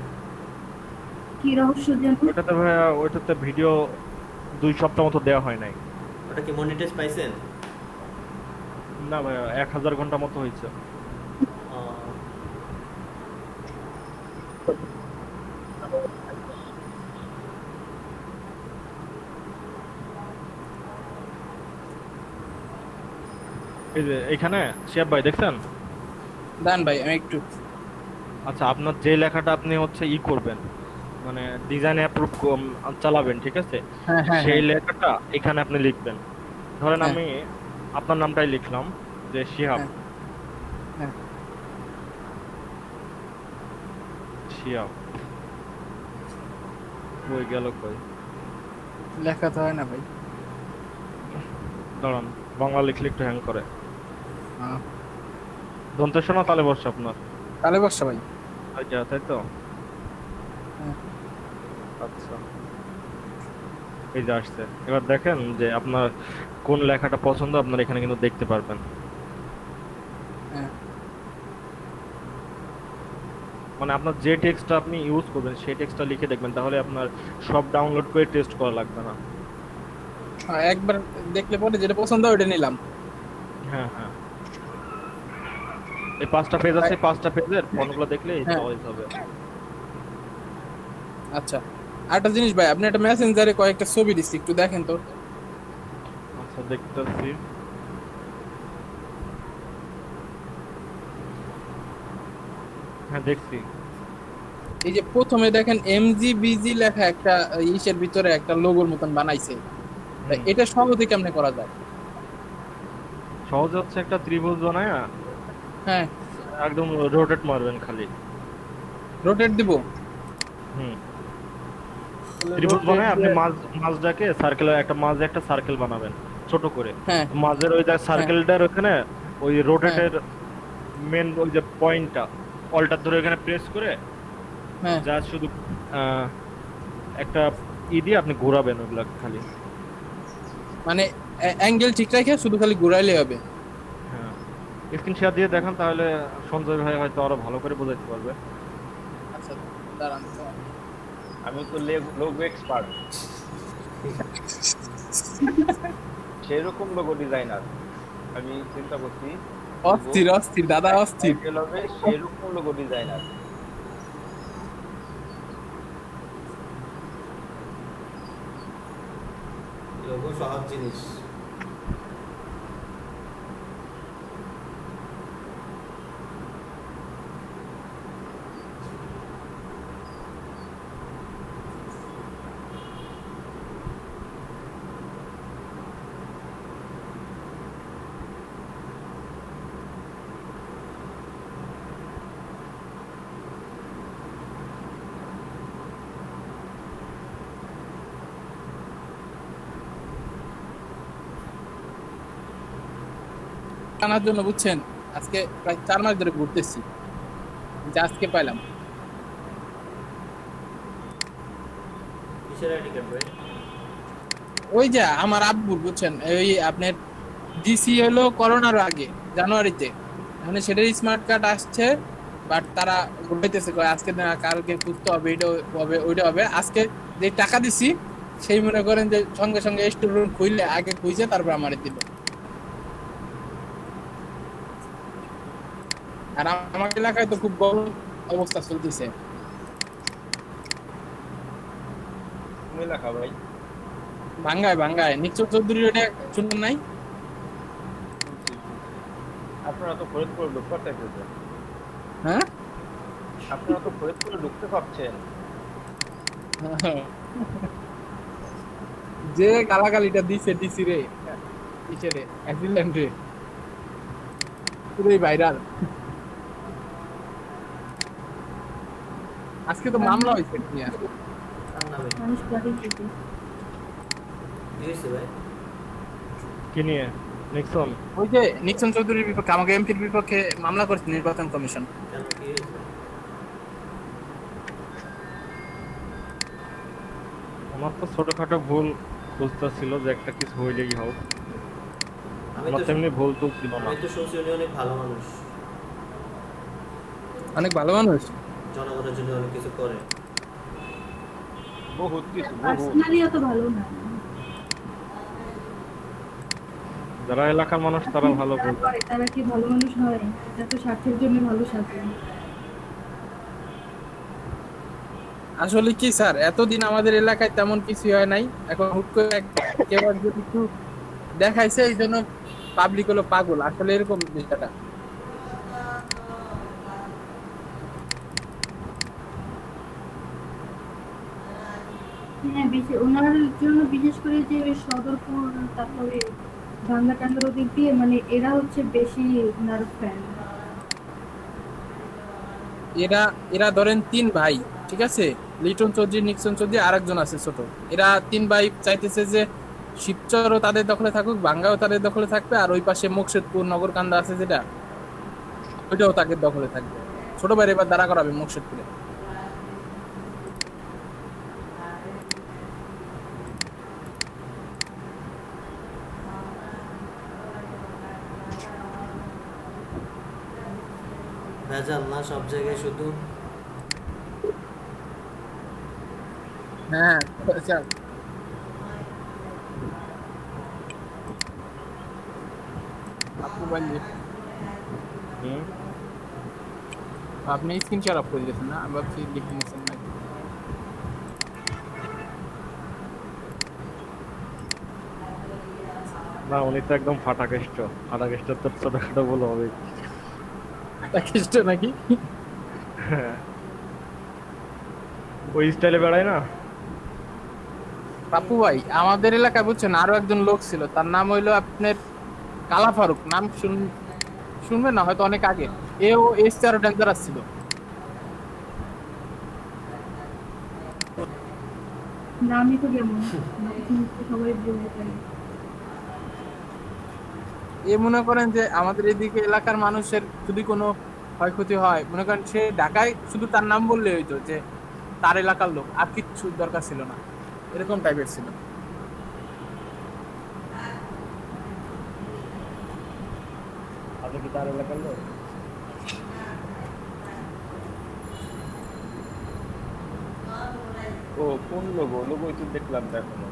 কি রহস্য যেন? ওইটাতে ভাইয়া, ওইটাতে ভিডিও 2 সপ্তাহ মতো দেওয়া হয় নাই। ওটা কি মনিটাইজ পাইছেন? না ভাইয়া, 1000 ঘন্টা মতো হয়েছে। ও, এই যে এখানে শিয়াব ভাই দেখছেন? দান ভাই আমি একটু। আচ্ছা, আপনার যে লেখাটা আপনি হচ্ছে করবেন, মানে ডিজাইন অ্যাপ্রুভ চালাবেন, ঠিক আছে? হ্যাঁ হ্যাঁ সেই হ্যাঁ, লেখাটা এখানে আপনি লিখবেন। ধরেন হ্যাঁ। আমি আপনার নামটাই লিখলাম, যে শিহাব। হ্যাঁ, হ্যাঁ। শিহাব কই গেল কই? লেখা তো হয় না ভাই। দাঁড়ান, বাংলা লিখলে একটু হ্যাং করে। হ্যাঁ, দন্তেশ না তালে বসে আপনার? তাহলে বর্ষা ভাই। ওইটা, তাই তো? হ্যাঁ। আচ্ছা, এই যে আসছে। এবার দেখেন যে আপনার কোন লেখাটা পছন্দ, আপনার এখানে কিন্তু দেখতে পারবেন। হ্যাঁ। মানে আপনার যে টেক্সটটা আপনি ইউজ করবেন সেই টেক্সটটা লিখে দেখবেন, তাহলে আপনার সব ডাউনলোড করে টেস্ট করা লাগবে না। হ্যাঁ, একবার দেখলে পরে যেটা পছন্দ হয় ওটা নিলাম। হ্যাঁ হ্যাঁ, এই 5টা পেজ আছে, 5টা পেজের ফন্টগুলো দেখলেই হ্যাঁ। সহজ হবে। আচ্ছা, আরেকটা জিনিস ভাই, আপনি একটা মেসেঞ্জারে কয়েকটা ছবি দিচ্ছি, একটু দেখেন তো। আচ্ছা, দেখতেছি। হ্যাঁ, দেখছি। এই যে প্রথমে দেখেন এমজিবিজি লেখা একটা ইসের ভিতরে একটা লোগোর মতন বানাইছে। তা হুম। এটা সহজে কেমনে করা যায়? সহজ হচ্ছে একটা ত্রিভুজ বানায় হ্যাঁ, একদম রোটেট মারবেন খালি। রোটেট দিব। হুম, ত্রিভুজ বানায় আপনি মাঝটাকে সার্কেল, একটা মাঝে একটা সার্কেল বানাবেন ছোট করে। হ্যাঁ মাঝের ওই যে সার্কেলটার ওখানে ওই রোটেটের মেন ওই যে পয়েন্টটা অল্টার ধরে এখানে প্রেস করে হ্যাঁ, যা শুধু একটা দিয়ে আপনি ঘোরাবেন ওগুলা খালি। মানে অ্যাঙ্গেল ঠিক রেখে শুধু খালি ঘুরাইলে হবে। হ্যাঁ, স্ক্রিন শেয়ার দিয়ে দেখান, তাহলে সঞ্জয় ভাই হয়তো আরো ভালো করে বোঝাতে পারবে। আচ্ছা, দাঁড়ান তো। আমি তো লোগো এক্সপার্ট, সেরকম লোগো ডিজাইনার। আমি চিন্তা করছি অস্থির অস্থির দাদা, অস্থির। টাইটেল হবে সেরকম লোগো ডিজাইনার। লোগো সহজ জিনিস। টানার জন্য বুঝছেন, আজকে প্রায় 4 মাস ধরে ঘুরতেছি, যে আজকে পাইলাম। কিসের আইডি কার্ড ভাই? ওই যে আমার আব্বু বুঝছেন, ওই আপনার ডিসি হলো করোনার আগে জানুয়ারিতে, মানে সেটার স্মার্ট কার্ড আসছে, বাট তারা বলতেছে আজকে না কালকে খুঁজতে হবে, এটা হবে ওইটা হবে। আজকে যে টাকা দিছি সেই মনে করেন যে সঙ্গে সঙ্গে স্টুডেন্ট খুইলে আগে খুঁজে তারপর আমারে দিল। আর আমার এলাকায় তো খুব বড় অবস্থা চলতেছে। তুমি লেখা ভাই, ভাঙ্গায় ভাঙ্গায় নিশ্চয় চৌধুরীর ওটা শুনুন নাই? আপনারা তো ফরিদপুরে ঢুকতে চাইতেছেন, হ্যাঁ, আপনারা তো ফরিদপুরে ঢুকতে পারছেন। যে গালাগালিটা দিছে ডিসি রে, ইসে রে, অ্যাক্সিডেন্ট রে, পুরোই ভাইরাল। আজকে তো মামলা হয়েছে নিয়ে। কার নামে? মানুষ বাড়িয়ে দিতে। কি হয়েছে ভাই? কি নিয়ে? নিক্সন? ওই যে নিক্সন চৌধুরীর বিপক্ষে, আমাকে এমপির বিপক্ষে মামলা করেছে নির্বাচন কমিশন। কেন, কি হয়েছে? আমার তো ছোটখাটো ভুল বুঝতেছিল যে একটা কিছু হইলেই হোক, আমি আমার তো তেমনি ভুল তো ছিল না। আমি তো শুনছি উনি অনেক ভালো মানুষ, অনেক ভালো মানুষ। জনগণের জন্য অনেক কিছু করে। বহুত কিছু, বহুত। পার্সোনালি এত ভালো না। যারা এলাকার মানুষ তারা ভালো যারা বলবে। করে তারা কি ভালো মানুষ হয়? এটা তো স্বার্থের জন্য ভালো সাজে। আসলে কি স্যার, এতদিন আমাদের এলাকায় তেমন কিছু হয় নাই, এখন হুট করে কেউ একজন একটু দেখাইছে, এই জন্য পাবলিক হলো পাগল, আসলে এরকম বিষয়টা। হ্যাঁ, ওনার জন্য বিশেষ করে যে সদরপুর, তারপরে ভাঙ্গা টাঙ্গার ওদিক দিয়ে মানে এরা হচ্ছে বেশি ওনার ফ্যান। এরা এরা ধরেন 3 ভাই, ঠিক আছে? লিটন চৌধুরী, নিক্সন চৌধুরী, আরেকজন আছে ছোট। এরা 3 ভাই চাইতেছে যে শিবচরও তাদের দখলে থাকুক, ভাঙ্গাও তাদের দখলে থাকবে, আর ওই পাশে মুকশেদপুর নগরকান্দা আছে যেটা, ওইটাও তাদের দখলে থাকবে। ছোট ভাই এবার দাঁড়া করাবে মুকশেদপুরে। ভেজাল না সব জায়গায় শুধু। হ্যাঁ আচ্ছা, আপু বললি হুম। আপনি স্ক্রিন শেয়ার অফ করে দিয়েছেন না? আমি ভাবছি লিখে নিয়েছেন নাকি। না, উনি তো একদম ফাটাকেষ্ট। ফাটাকেষ্ট তো ছোটখাটো বলে হবে। খ্রিস্ট নাকি? হ্যাঁ, ওই স্টাইলে বেড়ায় না। পাপ্পু ভাই, আমাদের এলাকায় বুঝছেন আরো একজন লোক ছিল, তার নাম হইলো আপনার কালা ফারুক। নাম শুনবেন না হয়তো, অনেক আগে। এও এস আরো ডেঞ্জারাস ছিল। নামই তো কেমন, সবাই বলতে পারে। এ মনে করেন যে আমাদের এদিকে এলাকার মানুষের যদি কোনো ক্ষয়ক্ষতি হয়, মনে করেন সে ঢাকায় শুধু তার নাম বললে হইতো যে তার এলাকার লোক, আর কিচ্ছু দরকার ছিল না, এরকম টাইপের ছিল। আপনি কি তার এলাকার লোক? ও কোন লোগো? লোগোই তো দেখলাম না এখনো।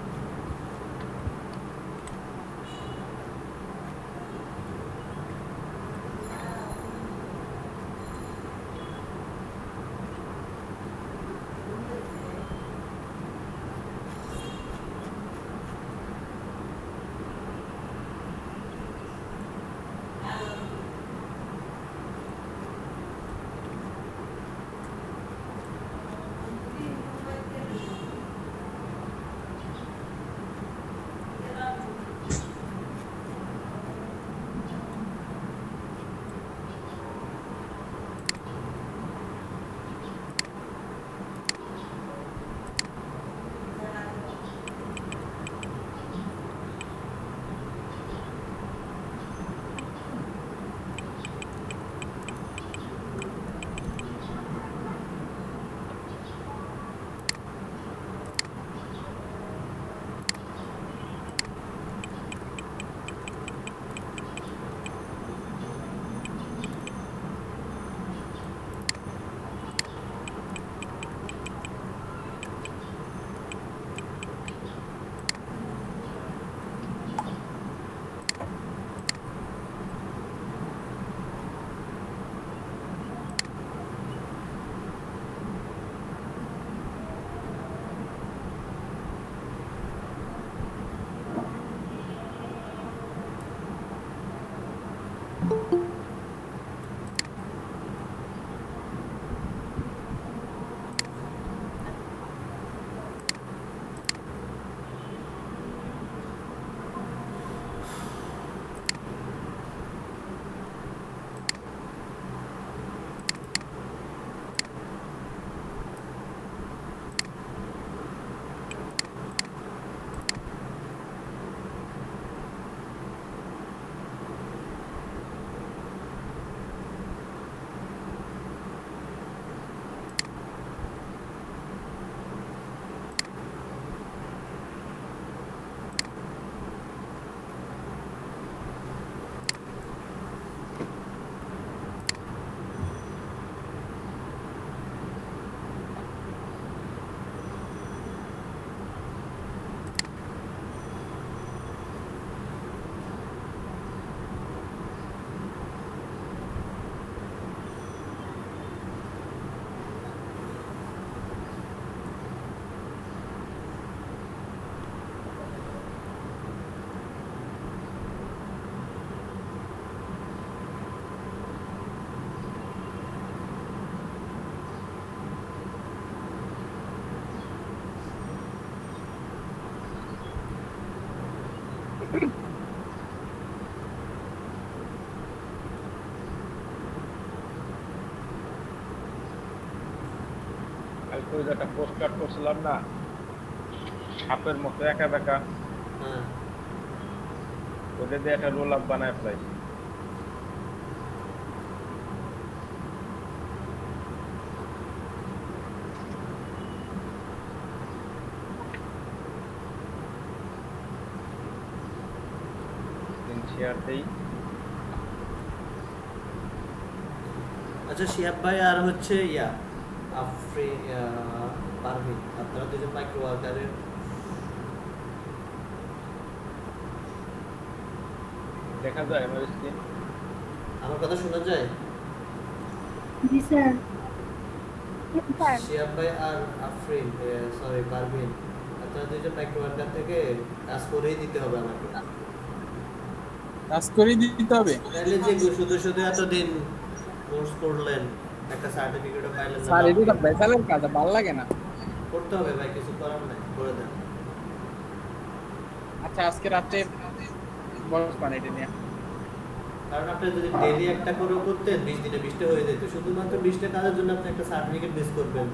ওই যে একটা পোস্ট কার্ড করছিলাম না, সাপের মতো একা বেঁকা, হ্যাঁ ওটা দিয়ে একটা রোল আপ বানায় ফেলাইছি। শেয়ার দেই। আচ্ছা শিহাব ভাই আর হচ্ছে পারভিন, আপনারা দুজন মাইক্রো ওয়ার্কারের দেখা যায় আমার স্ক্রিন? আমার কথা শোনা যায়? জি স্যার। স্যার শিহাব ভাই আর সরি পারভিন, আপনারা দুজন মাইক্রো ওয়ার্কার থেকে কাজ করেই দিতে হবে আমাকে। কাজ করে দিতে হবে। তাহলে যে শুধু শুধু এতদিন কোর্স করলেন, একটা সার্টিফিকেটও পাইলেন না, স্যার এটা বেসালের কাজ, ভালো লাগে না। করতে হবে ভাই, কিছু করার নাই, করে দেন। আচ্ছা আজকে রাতে বসবান এটা নিয়ে। কারণ আপনি যদি ডেইলি একটা করে করতেন 20 দিনে 20টা হয়ে যেত, শুধুমাত্র 20টা কাজের জন্য আপনি একটা সার্টিফিকেট মিস করবেন,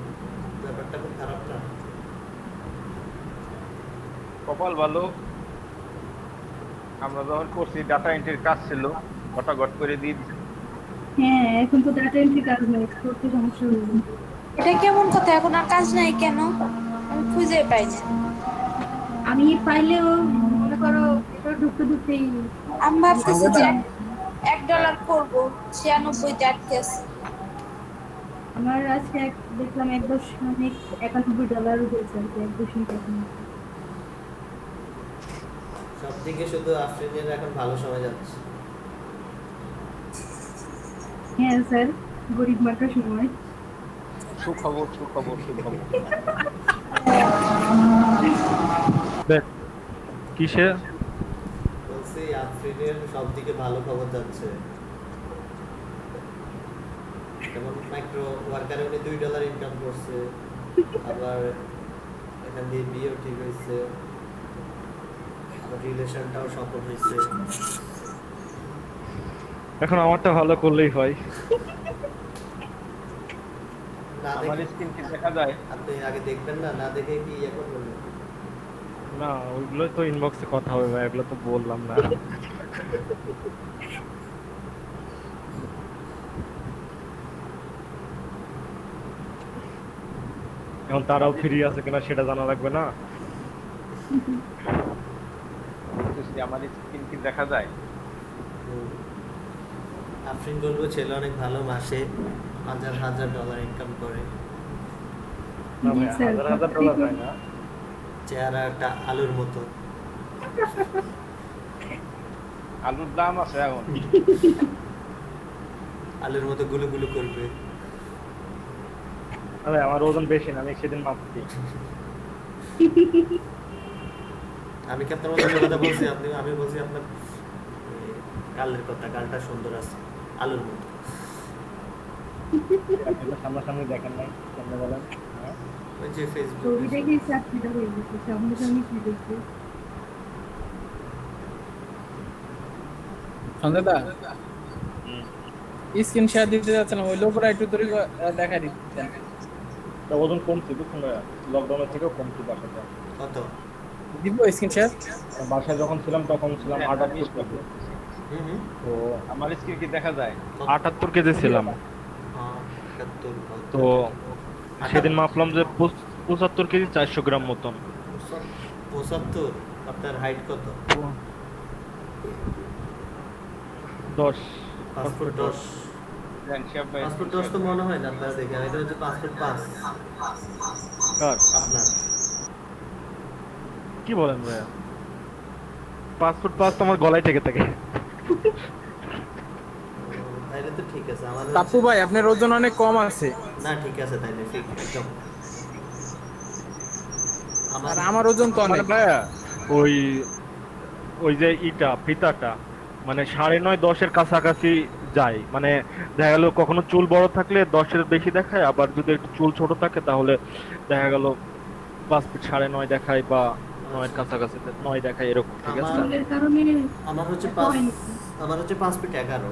ব্যাপারটা খুব খারাপ না? কপাল ভালো, আমরা যখন করছি ডাটা এন্ট্রির কাজ ছিল, ঘটাঘট করে দিয়ে দিছি। হ্যাঁ, এখন তো ডাটা এন্ট্রি কাজ নাই, করতে সমস্যা হলো। এটা কেমন কথা, এখন আর কাজ নাই কেন? আমি খুঁজে পাই না। আমি পাইলেও মনে করো এটা ঢুকতে ঢুকতেই আমি ভাবতেছি যে $1 করবো, 96 আটকে আছে। আমার আজকে দেখলাম $1.91 হয়েছে আর কি, 1.91। সব দিকে শুধু আফ্রিনের এখন ভালো সময় যাচ্ছে। হ্যাঁ স্যার, গরিব মার্কার সময়। সুখবর সুখবর সুখবর। দেখ কিসে বলছি আফ্রিনের সব দিকে ভালো খবর যাচ্ছে। যেমন মাইক্রো ওয়ার্কারে উনি $2 ইনকাম করছে, আবার এখান দিয়ে বিয়েও ঠিক হয়েছে, আবার রিলেশনটাও সফল হয়েছে। এখন আমারটা ভালো করলেই হয়। না আমার দেখে স্ক্রিন কি দেখা যায়? আপনি আগে দেখবেন না, না দেখে কি ইয়ে করবেন? না ওইগুলো তো ইনবক্সে কথা হবে ভাই, এগুলো তো বললাম না। এখন তারাও ফ্রি আছে কিনা সেটা জানা লাগবে না। বলতেছি আমার স্ক্রিন কি দেখা যায়? আফরিন বলবো ছেলে অনেক ভালো, মাসে $1000 ইনকাম করে, না ভাই, জি স্যার, $1000 হয় না। চেহারা একটা আলুর মতো। আলুর দাম আছে এখন? আলুর মতো গুলো গুলো করবে। আরে আমার ওজন বেশি না, আমি সেদিন মাপছি। আমি কি আপনার মতো কথা বলছি? আমি বলছি আপনার গালের কথা, গালটা সুন্দর আছে আলুর মতো। আপনি তো সামনাসামনি দেখেন নাই, কেমনে বলেন? হ্যাঁ? ওই যে ফেসবুক ছবি দেখেই চাকরিটা হয়ে গেছে, সামনে সামনে কি দেখছি। সঞ্জয়দা স্ক্রিন শেয়ার দিতে যাচ্ছিলাম, ওই লোকরা একটু ধরে দেখা দিচ্ছেন। তা ওজন কমছে বুঝছেন ভাইয়া, লকডাউনের থেকেও কমছে বাসাতে। কত? দিব স্ক্রিন শেয়ার। বাসায় যখন ছিলাম তখন ছিলাম 78 কেজি। হুম তো আমার স্ক্রিন কি দেখা যায়? 78 কেজি ছিলাম। 71 তো সেদিন মাপলাম যে 75 কেজি 400 গ্রাম মতন। 75। আপনার হাইট কত? 10 5 ফুট 10। শেয়ার 5 ফুট 10 তো মনে হয় না আপনার দেখে, এটা হচ্ছে 5 ফুট 5 কার আপনার। কি বলেন ভাইয়া? 5 ফুট 5 তো আমার গলায় থেকে থাকে। তাইলে তো ঠিক আছে। আমাদের টাপ্পু ভাই আপনার ওজন অনেক কম আছে। না ঠিক আছে, তাইলে ঠিক একদম। আর আমার ওজন তো অনেক। ভাইয়া ওই ওই যে ফিতাটা মানে 9.5 10-এর কাছাকাছি যায়, মানে দেখা গেল কখনো চুল বড় থাকলে 10-এর বেশি দেখায়, আবার যদি একটু চুল ছোট থাকে তাহলে দেখা গেল 5 ফিট 9.5 দেখায় বা 9-এর কাছাকাছি 9 দেখায়, এরকম। ঠিক আছে। চুলের কারণে আমার হচ্ছে এত হয়নি। 5 ফিট 11।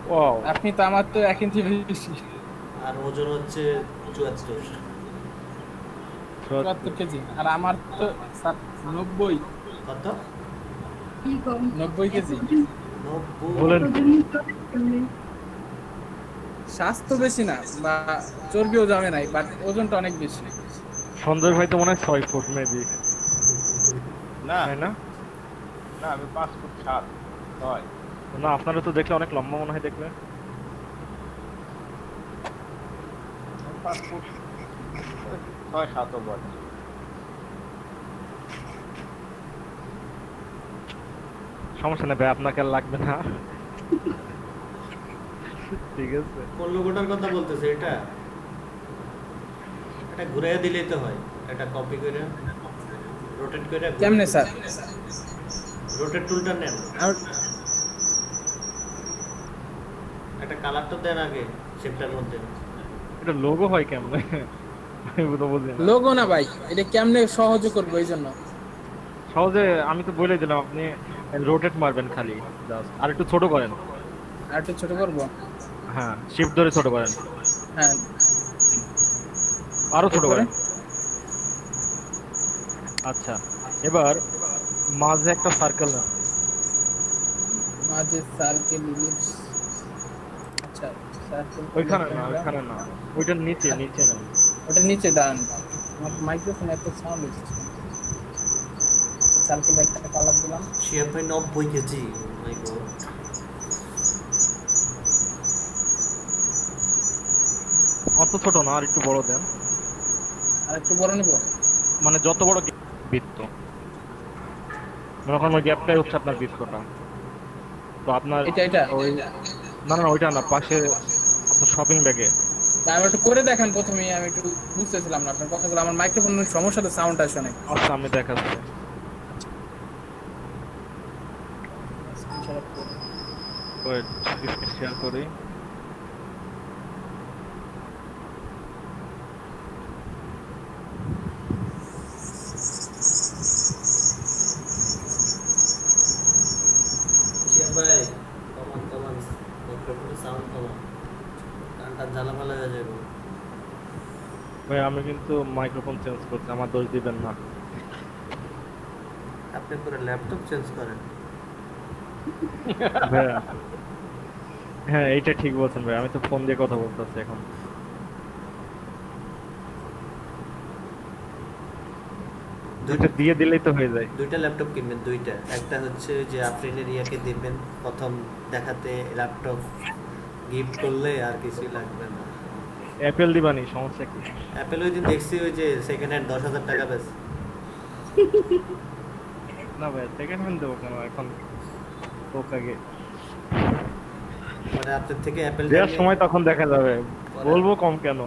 ওয়াও, আপনি তো আমার তো 1 ইঞ্চি বেশি। আর ওজন হচ্ছে 74। 74 কেজি আর আমার তো স্যার 90 কত? কি কম 90 কেজি 90? বলেন কতদিন চলে কেমনে? স্বাস্থ্য বেশি না বা চর্বিও জমে নাই বাট ওজনটা অনেক বেশি। সঞ্জয় ভাই তো মনে হয় 6 ফুট মেবি, না তাই না? না আমি 5 ফুট 7 6 না আপনারা তো দেখলে অনেক লম্বা মনে হয় দেখলে। 5 ফুট 6 7 বলে। সমস্যা নেই ভাই, আপনাকে আর লাগবে না। ঠিক আছে। কোন লোগোটার কথা বলতেছে এটা? এটা ঘুরাইয়া দিলেই তো হয়। এটা কপি করে রোটেট করে কেমনে স্যার? রোটেট টুলটা নেন, আর একটা কালার তো দেন আগে শেপটার মধ্যে। এটা লোগো হয় কেমনে? আমি তো বুঝি না। লোগো না ভাই, এটা কেমনে সহজ করবো এই জন্য। সহজে আমি তো বলে দিলাম, আপনি রোটেট মারবেন খালি জাস্ট, আর একটু ছোট করেন। আর একটু ছোট করবো। হ্যাঁ শিফট ধরে ছোট করেন, হ্যাঁ আরো ছোট এরপরে? করেন। আচ্ছা এবার মাঝে একটা সার্কেল না, মাঝে সার্কেল ইলিপস। আচ্ছা সার্কেল ওইখানে না ওইখানে না, ওইটার নিচে নিচে না। ওটা নিচে দাঁড়ান, আমার মাইক্রোফোন এত সাউন্ড হচ্ছে। সার্কেল একটা কালার দিলাম। শিয়াব ভাই 90 কেজি, মাই গড। অত ছোট না, আর একটু বড় দেন। আর একটু বড় নিব। মানে যত বড় বৃত্ত, মনে করেন ওই গ্যাপটাই হচ্ছে আপনার বৃত্তটা। তো আপনার এটা এটা ওই না না ওইটা না, পাশে আপনার শপিং ব্যাগে। আমি একটু করে দেখান প্রথমে, আমি একটু বুঝতেছিলাম না আপনার কথাগুলো। আমার মাইক্রোফোনের সমস্যাতে সাউন্ড আসে অনেক। আচ্ছা আমি দেখাচ্ছি। ওয়েট স্ক্রিন শেয়ার করি। শিয়াব ভাই কমান কমান, মাইক্রোফোনের সাউন্ড কমান, কানটা জ্বালাপালা হয়ে যাবে। ভাই আমি কিন্তু মাইক্রোফোন চেঞ্জ করছি, আমার দোষ দিবেন না। আপনি পুরো ল্যাপটপ চেঞ্জ করেন। ভাইয়া হ্যাঁ এইটা ঠিক বলছেন ভাই, আমি তো ফোন দিয়ে কথা বলতেছি এখন। দুইটা দিয়ে দিলেই তো হয়ে যায়। দুইটা ল্যাপটপ কিনবেন, দুইটা। একটা হচ্ছে যে আফরিনের ইয়াকে দিবেন প্রথম দেখাতে, ল্যাপটপ গিফট করলে আর কিছুই লাগবে না। অ্যাপেল দিবানি, সমস্যা কি? অ্যাপেল ওই দিন দেখছি ওই যে সেকেন্ড হ্যান্ড 10,000 টাকা বেশ। না ভাই সেকেন্ড হ্যান্ড দেবো কেন এখন, হোক আগে মানে আপনার থেকে অ্যাপেল দেওয়ার সময় তখন দেখা যাবে, বলবো কম কেন।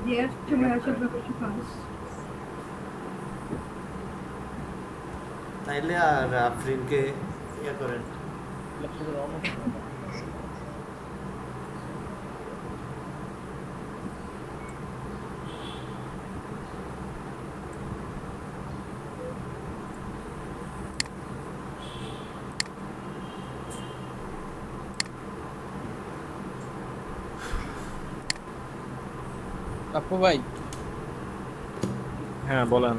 দেওয়ার সময় আসল ব্যাপারটা পাস। তাইলে আর আফরিনকে ইয়ে করেন। আপু ভাই হ্যাঁ বলেন।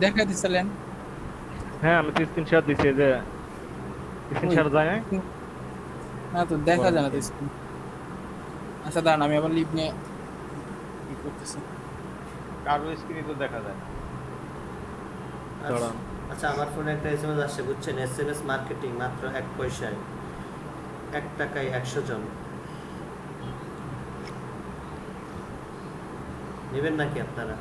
দেখা দিছিলেন। হ্যাঁ আমি তো স্ক্রিনশট দিছি, এই যে স্ক্রিনশট যায় না? না তো দেখা যায় না তো স্ক্রিন। আচ্ছা দাঁড়ান আমি আবার লিভ নিয়ে কি করতেছি। কারো স্ক্রিনে তো দেখা যায় না। দাঁড়ান। আচ্ছা আমার ফোনে একটা এসএমএস আসছে বুঝছেন, এসএমএস মার্কেটিং মাত্র 1 পয়সায়, 1 টাকায় 100 জন। নেবেন নাকি আপনারা?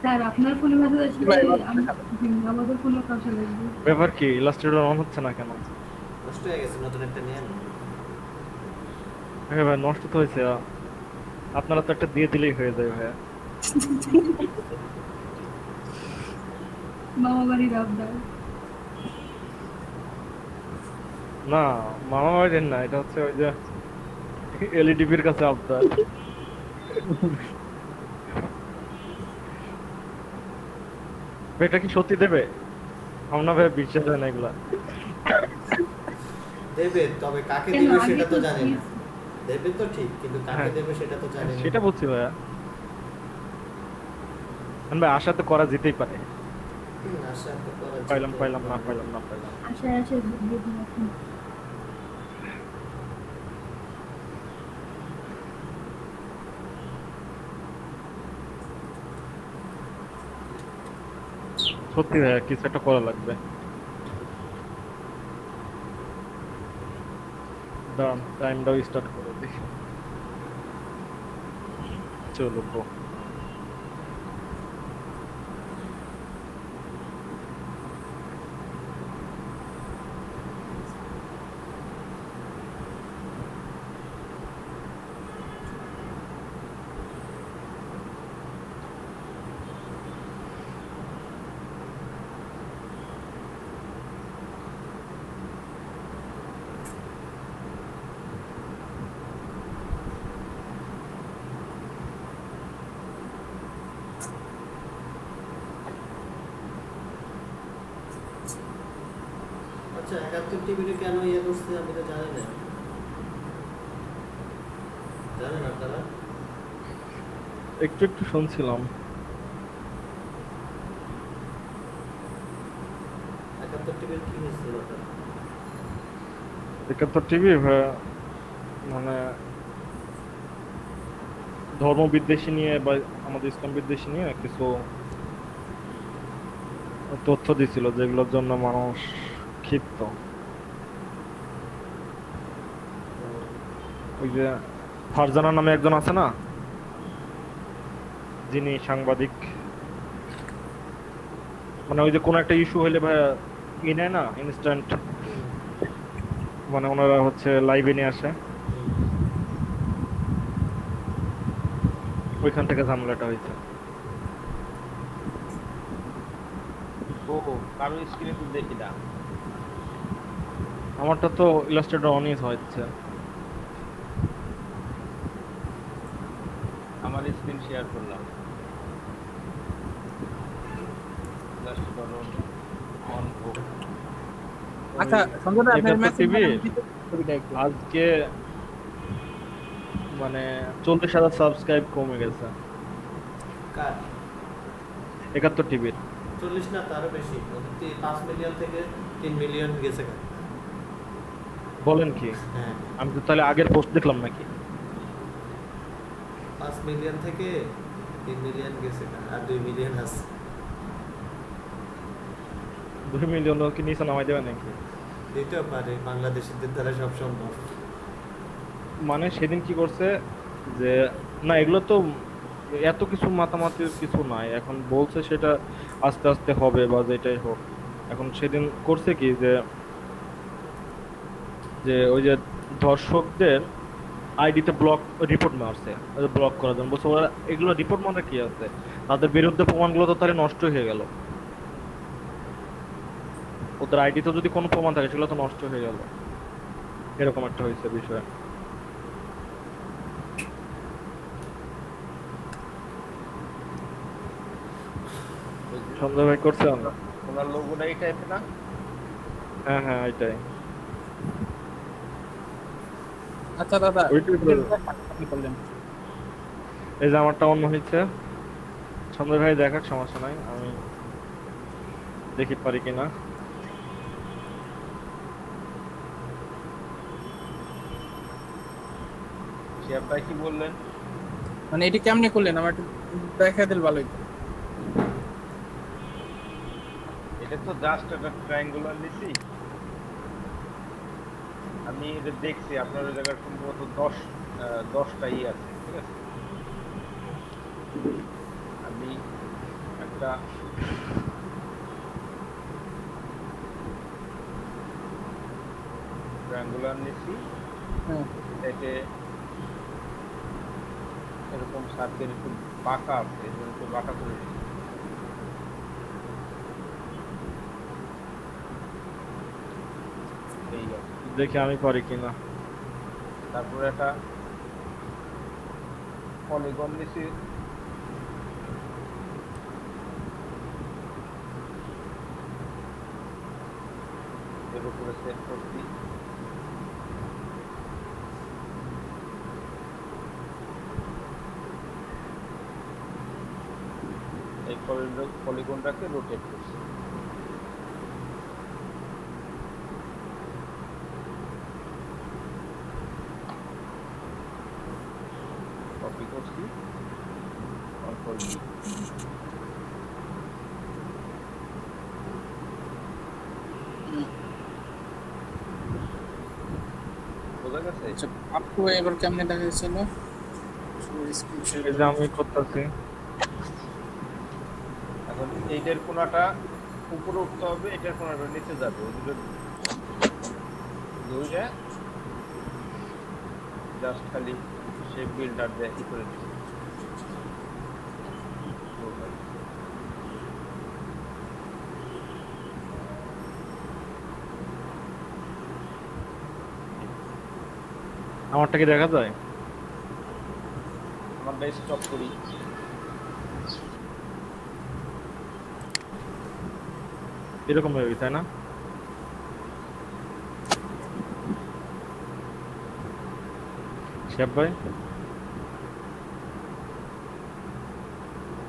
স্যার আপনার ফোনে মেসেজ আসলে ভাই, আমাদের ফোনে কাছে লাগবে। ব্যাপার কি, ইলাস্ট্রেটর অন হচ্ছে না কেন? নষ্ট হয়ে গেছে, নতুন একটা নিয়ে আনুন। হ্যাঁ ভাই নষ্ট তো হয়েছে, আপনারা তো একটা দিয়ে দিলেই হয়ে যায় ভাইয়া। মামা বাড়ির আবদার। না মামা বাড়ির না, এটা হচ্ছে ওই যে এলইডিপির কাছে আবদার। এটা কি সত্যি দেবে? আমরা ভাই বিশ্বাস হয় না এগুলা। দেবে, তবে কাকে কেন দেবে আগে সেটা তো তো জানি না। দিয়েছে। দেবে তো ঠিক, কিন্তু কাকে হ্যাঁ। দেবে সেটা তো জানি না। সেটা বলছি ভাইয়া। ভাই আশা তো করা যেতেই পারে। আশা তো করা পাইলাম যেতে পাইলাম না পারে। পাইলাম না পাইলাম। আশায় আশায় দিয়ে দিন এখন। সত্যি ভাইয়া কিছু একটা করা লাগবে। দাঁড়ান টাইমটাও স্টার্ট করে দিই। চলো গো। আচ্ছা, 71 টিভিতে কেন ইয়ে করছে আমি তো জানি না। জানেন আপনারা? একটু একটু শুনছিলাম। 71 টিভির কি হয়েছিল ওটা? 71 টিভি ভাইয়া মানে ধর্ম বিদ্বেষী নিয়ে বা আমাদের ইসলাম বিদ্বেষী নিয়ে কিছু তথ্য দিছিল যেগুলোর জন্য মানুষ ক্ষিপ্ত। ওই যে ফারজানা নামে একজন আছে না, যিনি সাংবাদিক, মানে ওই যে কোনো একটা ইস্যু হইলে ভাইয়া ই নেয় না ইনস্ট্যান্ট, মানে ওনারা হচ্ছে লাইভে নিয়ে আসে, ওইখান থেকে ঝামেলাটা হয়েছে। ও কারো স্ক্রিনে তো দেখি না। আমারটা তো ইলাস্ট্রেটর অনই হচ্ছে। আমার স্ক্রিন শেয়ার করলাম, জাস্ট করুন অন হোক। আচ্ছা সঞ্জয় ভাই, আপনার এটা তো মেসেজ টিভি ছবিটা একটু আজকে মানে 40,000 সাবস্ক্রাইব কমে গেছে কার? 71 টিভির। 40 না, তারও বেশি। 5 মিলিয়ন থেকে 3 মিলিয়ন গেছে। বলেন কি? হ্যাঁ, আমি তো তাহলে আগের পোস্ট দেখলাম নাকি? 5 মিলিয়ন থেকে 3 মিলিয়ন গেছে, আর 2 মিলিয়ন আছে। 2 মিলিয়ন কি নিচে নামাই দেবে নাকি? দিতেও পারে, বাংলাদেশিদের দ্বারা সব সম্ভব। মানে সেদিন কি করছে যে না এগুলো তো এত কিছু মাতামাতির কিছু নাই, এখন বলছে সেটা আস্তে আস্তে হবে বা যেটাই হোক। এখন সেদিন করছে কি যে যে ওই যে দর্শকদের আইডিতে ব্লক রিপোর্ট মারছে, ব্লক করার জন্য বলছে ওরা এগুলো রিপোর্ট মানে কি আছে, তাদের বিরুদ্ধে প্রমাণগুলো তো তাহলে নষ্ট হয়ে গেল, ওদের আইডিতে যদি কোনো প্রমাণ থাকে সেগুলো তো নষ্ট হয়ে গেল, এরকম একটা হয়েছে বিষয়। সন্ধ্যা ভাই করছে আমরা। ওনার লোগোটা এই টাইপের না? হ্যাঁ হ্যাঁ এটাই। আচ্ছা দাদা ওইটাই তো। আপনি করলেন। এই যে আমারটা অন্য হয়েছে, সন্ধ্যা ভাই দেখার সমস্যা নাই, আমি দেখি পারি কিনা। শিয়া ভাই কি বললেন? মানে এটি কেমনে করলেন আমার একটু দেখা দিল ভালো হইতো। এটা তো জাস্ট একটা ট্রায়াঙ্গুলার নিছি। আমি এটা দেখছি আপনার ওই জায়গায় সম্ভবত 10টা ই আছে, ঠিক আছে? আমি একটা ট্রায়াঙ্গুলার নিছি, হ্যাঁ এটাকে এরকম সার্কেল একটু বাঁকা আছে, এজন্য একটু বাঁকা করে দিছি। এই আছে। দেখি আমি পারি কিনা। তারপরে একটা পলিগন নিছি, এর উপরে সেট করছি। এই পলিগনটাকে রোটেট করছি। কপি করছি, কন্ট্রোল ভি। বোঝা গেছে? আচ্ছা আপু এবার কেমনে দেখা যাচ্ছিল এই যে আমি করতেছি। এখন এইটার কোণাটা উপরে উঠতে হবে, এটার কোণাটা নিচে যাবে। ওগুলো ধরে জাস্ট খালি শেপ বিল্ডার দিয়ে কি করে দিচ্ছি। আমারটা কি দেখা যায়? আমারটা স্টপ করি। এরকম হবে তাই না? শেফ ভাই,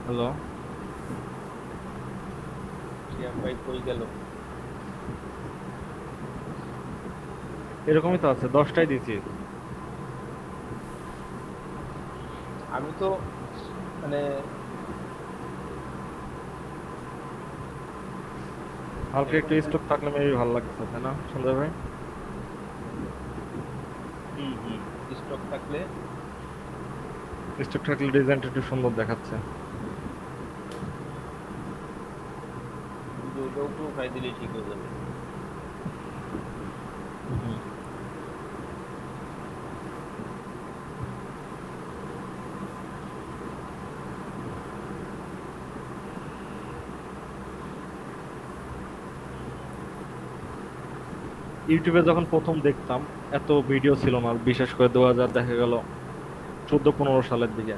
হ্যালো, শিয়াম ভাই কই গেল? এরকমই তো আছে, 10টাই দিছি। আমি তো মানে হালকা একটু স্টক থাকলে মেবি ভালো লাগছে তাই না সঞ্জয় ভাই? স্টক থাকলে স্টক থাকলে ডিজাইনটা একটু সুন্দর দেখাচ্ছে। দুটো উপরে উঠাই দিলেই ঠিক হয়ে যাবে। ইউটিউবে যখন প্রথম দেখতাম এত ভিডিও ছিল না, বিশেষ করে 2000 দেখা গেল 14-15 সালের দিকে।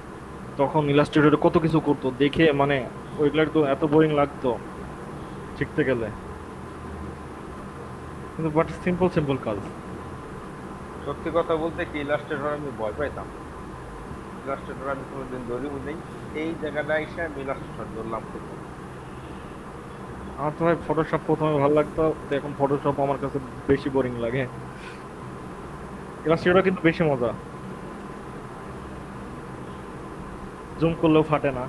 তখন ইলাস্ট্রেটরে কত কিছু করতো দেখে, মানে ওইগুলো তো এত বোরিং লাগতো শিখতে গেলে, কিন্তু বাট সিম্পল সিম্পল কাজ। সত্যি কথা বলতে কি, ইলাস্ট্রেটর আমি ভয় পাইতাম। ইলাস্ট্রেটর আমি কোনোদিন ধরিও নেই। এই জায়গাটা এসে আমি ইলাস্ট্রেটর ধরলাম প্রথম। আমার তো ভাই ফটোশপ প্রথমে ভালো লাগতো, তো এখন ফটোশপ আমার কাছে বেশি বোরিং লাগে। ইলাস্ট্রেটর কিন্তু বেশি মজা, জুম করলেও ফাটে না।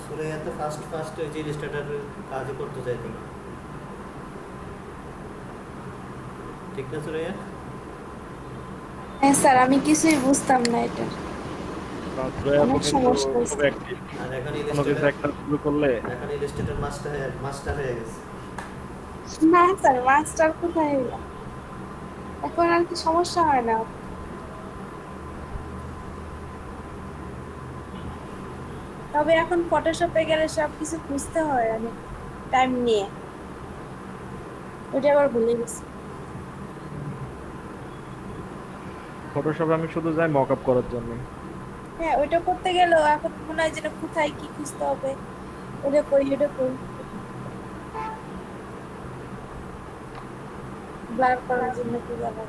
সুরাইয়া তো ফার্স্ট ফার্স্ট ওই যে ইলাস্ট্রেটরের কাজই করতে চাইতো না, ঠিক না সুরাইয়া? হ্যাঁ স্যার, আমি কিছুই বুঝতাম না এটা। অনেক সমস্যা হয়েছে। আর এখন কোনো কিছু ইলাস্ট্রেটর, একটা শুরু করলে এখন ইলাস্ট্রেটর মাস্টার হয়ে গেছে। না স্যার, মাস্টার কোথায় হইলো? এখন আর কি সমস্যা হয় না। তবে এখন ফটোশপে গেলে সবকিছু বুঝতে হয় অনেক টাইম নিয়ে, ওটা আবার ভুলে গেছি। ফটোশপে আমি শুধু যাই মক আপ করার জন্য। হ্যাঁ, ওইটা করতে গেলেও এখন মনে হয় যেন কোথায় কি খুঁজতে হবে, ওটা করি ওটা করি, ব্লার করার জন্য কি লাগে।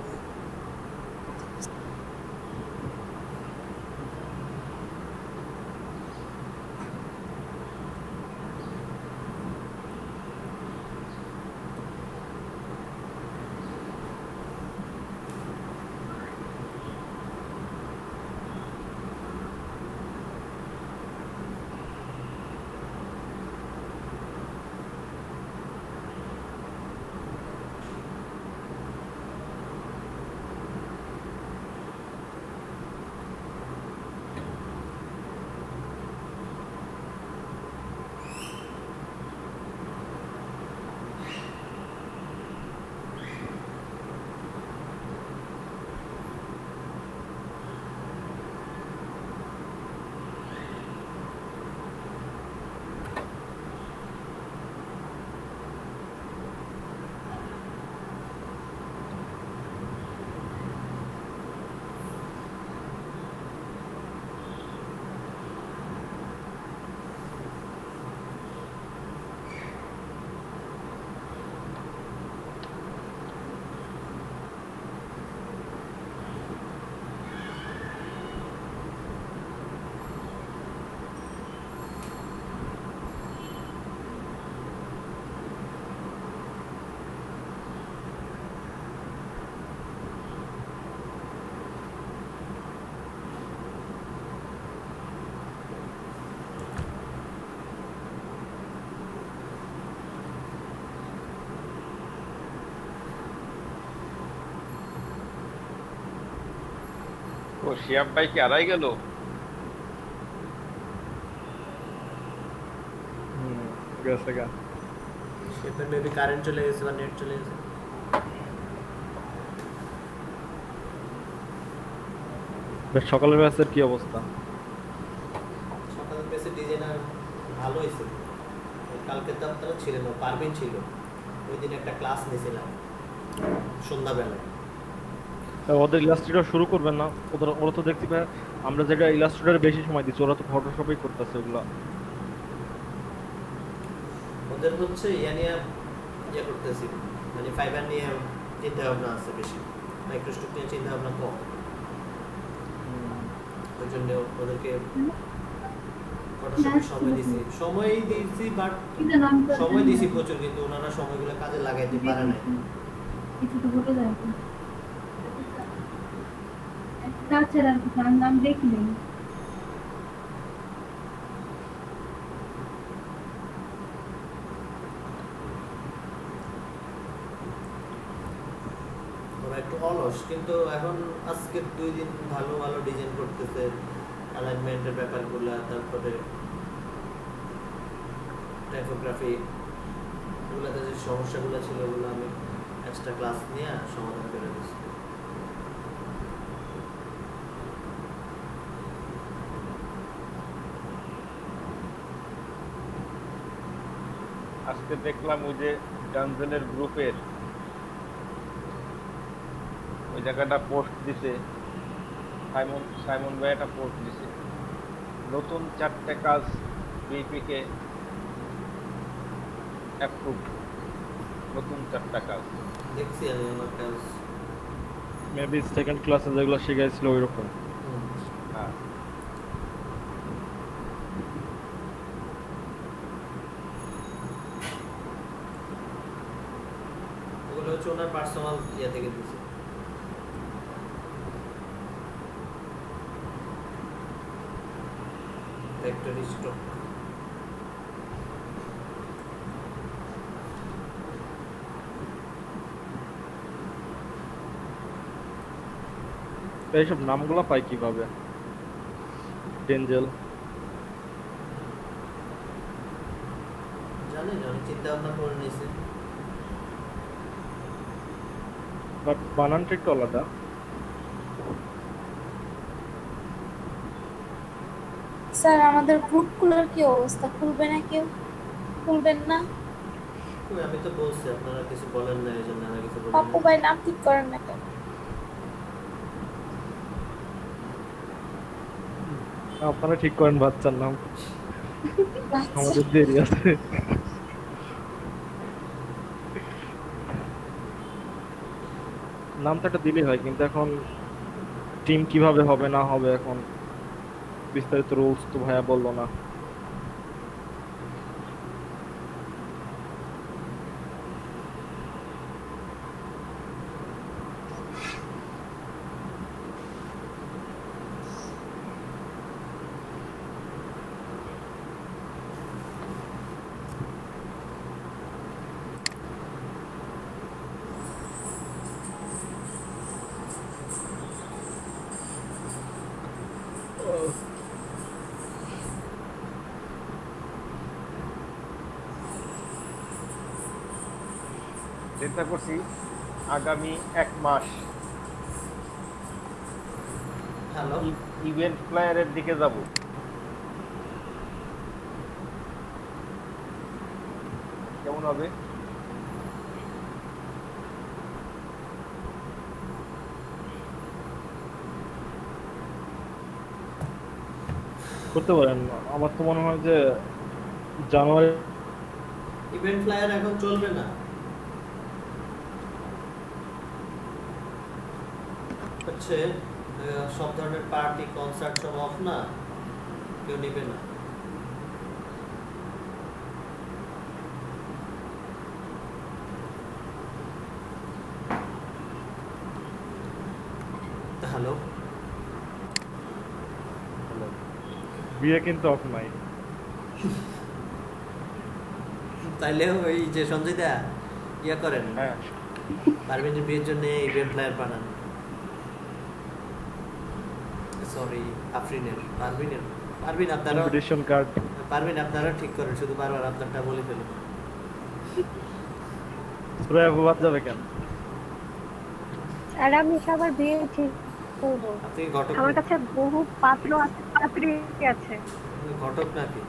শিয়াব ভাই কি হারাই গেল? গেছে গা। সেখানে মেবি কারেন্ট চলে গেছে বা নেট চলে গেছে। বেশ, সকালের ব্যাচের কি অবস্থা? সকালের বেসে ডিজাইনার ভালো হয়েছে। কালকে তো আপনারা ছিলেন, পারবেন ছিল, ওই দিন একটা ক্লাস নিয়েছিলাম সন্ধ্যাবেলায়। তা ওদের ইলাস্ট্রেটর শুরু করবেন না? ওরা তো দেখতে পায় আমরা যেটা ইলাস্ট্রেটরে বেশি সময় দিচ্ছি, ওরা তো ফটোশপেই করতেছে ওগুলো। ওদের হচ্ছে নিয়ে ইয়ে করতেছি, মানে ফাইবার নিয়ে চিন্তা ভাবনা আছে বেশি, মাইক্রোস্টক নিয়ে চিন্তা ভাবনা কম। ওই জন্য ওদেরকে ফটোশপে সময় দিয়েছি বাট সময় দিয়েছি প্রচুর, কিন্তু ওনারা সময়গুলো কাজে লাগাইতে পারে না। কিছু তো বলে যায় না। তাছাড়া আর কিছু নাম দেখিনি। ওরা একটু অলস, কিন্তু এখন আজকে 2 দিন ভালো ভালো ডিজাইন করতেছে, অ্যালাইনমেন্টের ব্যাপারগুলো, তারপরে টাইপোগ্রাফি, ওগুলোতে যে সমস্যাগুলো ছিল ওগুলো আমি এক্সট্রা ক্লাস নিয়ে সমাধান করে দিচ্ছি। আজকে দেখলাম ওই যে ডানজেলের গ্রুপের ওই জায়গাটা পোস্ট দিছে, সাইমন ভাই একটা পোস্ট দিছে, নতুন 4টে কাজ বিপিকে অ্যাপ্রুভ, নতুন 4টা কাজ। দেখছি আমি আমার কাজ। মেবি সেকেন্ড ক্লাসে যেগুলো শিখাইছিল ওই রকম। হ্যাঁ, ওগুলো হচ্ছে ওনার পার্সোনাল ইয়ে থেকে দিচ্ছে। Factory stock. এইসব নামগুলো পাই কিভাবে? ডেঞ্জেল জানি না, আমি চিন্তা ভাবনা করে নিয়েছি। বাট বানানটা একটু আলাদা। স্যার আমাদের গ্রুপগুলোর কি অবস্থা? খুলবে না কেউ? খুলবেন না? কই, আমি তো বলছি আপনারা কিছু বলেন না, এই জন্য আমি কিছু বলি পাপ্পু না। ভাই নাম ঠিক করেন না কেন? আপনারা ঠিক করেন বাচ্চার নাম, আচ্ছা। আমাদের দেরি আছে। নামটা একটা দিলেই হয়, কিন্তু এখন টিম কিভাবে হবে না হবে এখন বিস্তারিত রুলস তো ভাইয়া বললো না। চিন্তা করছি আগামী 1 মাস হ্যালো, ইভেন্ট প্ল্যায়ারের দিকে যাব। কেমন হবে? করতে পারেন। আমার তো মনে হয় যে জানুয়ারি ইভেন্ট ফ্লায়ার এখন চলবে না, হচ্ছে সব ধরনের পার্টি কনসার্ট সব অফ না, কেউ নেবে না। হ্যালো, বিয়ে কিন্তু অফ নাই। তাইলে ওই যে সঞ্জয় দা ইয়া করেন, হ্যাঁ, পারভিনের বিয়ের জন্য ইভেন্ট প্ল্যায়ার বানান। সরি আফরিনের পারবিন আপনারা ইনভিটেশন কার্ড ঠিক করেন, শুধু বারবার আপনারটা বলে ফেলুন। সুরাইয়া বাদ যাবে কেন? আর আমি সবার বিয়ে ঠিক করবো। আপনি কি ঘটক আমার কাছে বহু পাত্র আছে, পাত্রী আছে। ঘটক নাকি?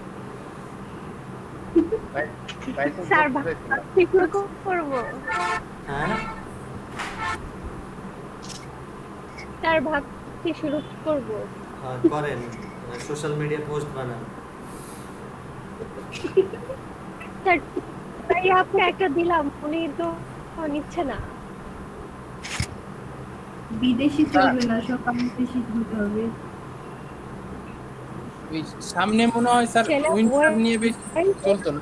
তাই তো স্যার বলতে ঠিক করবো, হ্যাঁ স্যার ভাবছি শুরু করবো। করেন, সোশ্যাল মিডিয়া পোস্ট বানান। স্যার তাই আপনি একটা দিলাম, উনি তো নিচ্ছে না। বিদেশি চলবে না, সব বিদেশি হতে হবে। ওই সামনে মনে হয় স্যার ছেলে উইন্টার নিয়ে বেশি চলতো না।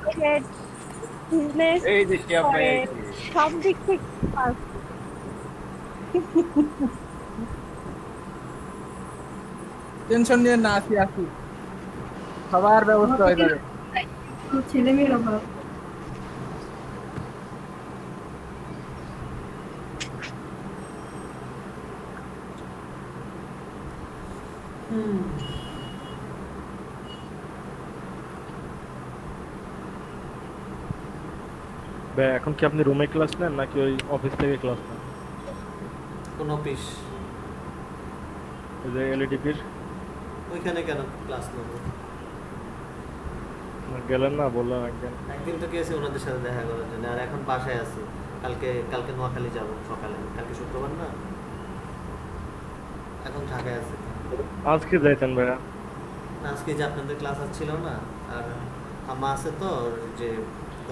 বিজনেস এই যে কি আপনি করে সব দিক থেকে পাস। টেনশন নিয়ে না, আসি সবার ব্যবস্থা হয়ে যাবে। তো ছেলে মেয়ের অভাব। ভাই এখন কি আপনি রুমে ক্লাস নেন নাকি ওই অফিস থেকে ক্লাস নেন? কোন অফিস? ওই যে এলইডিপির ওইখানে কেন ক্লাস নেব? গেলেন না, বললাম একদিন। একদিন তো গেছি ওনাদের সাথে দেখা করার জন্য, আর এখন বাসায় আছি। কালকে নোয়াখালী যাব সকালে, কালকে শুক্রবার না, এখন ঢাকায় আছি। আজকে যাইতেন ভাইয়া? না, আজকে যে আপনাদের ক্লাস ছিল না, আর আম্মা আছে তো, যে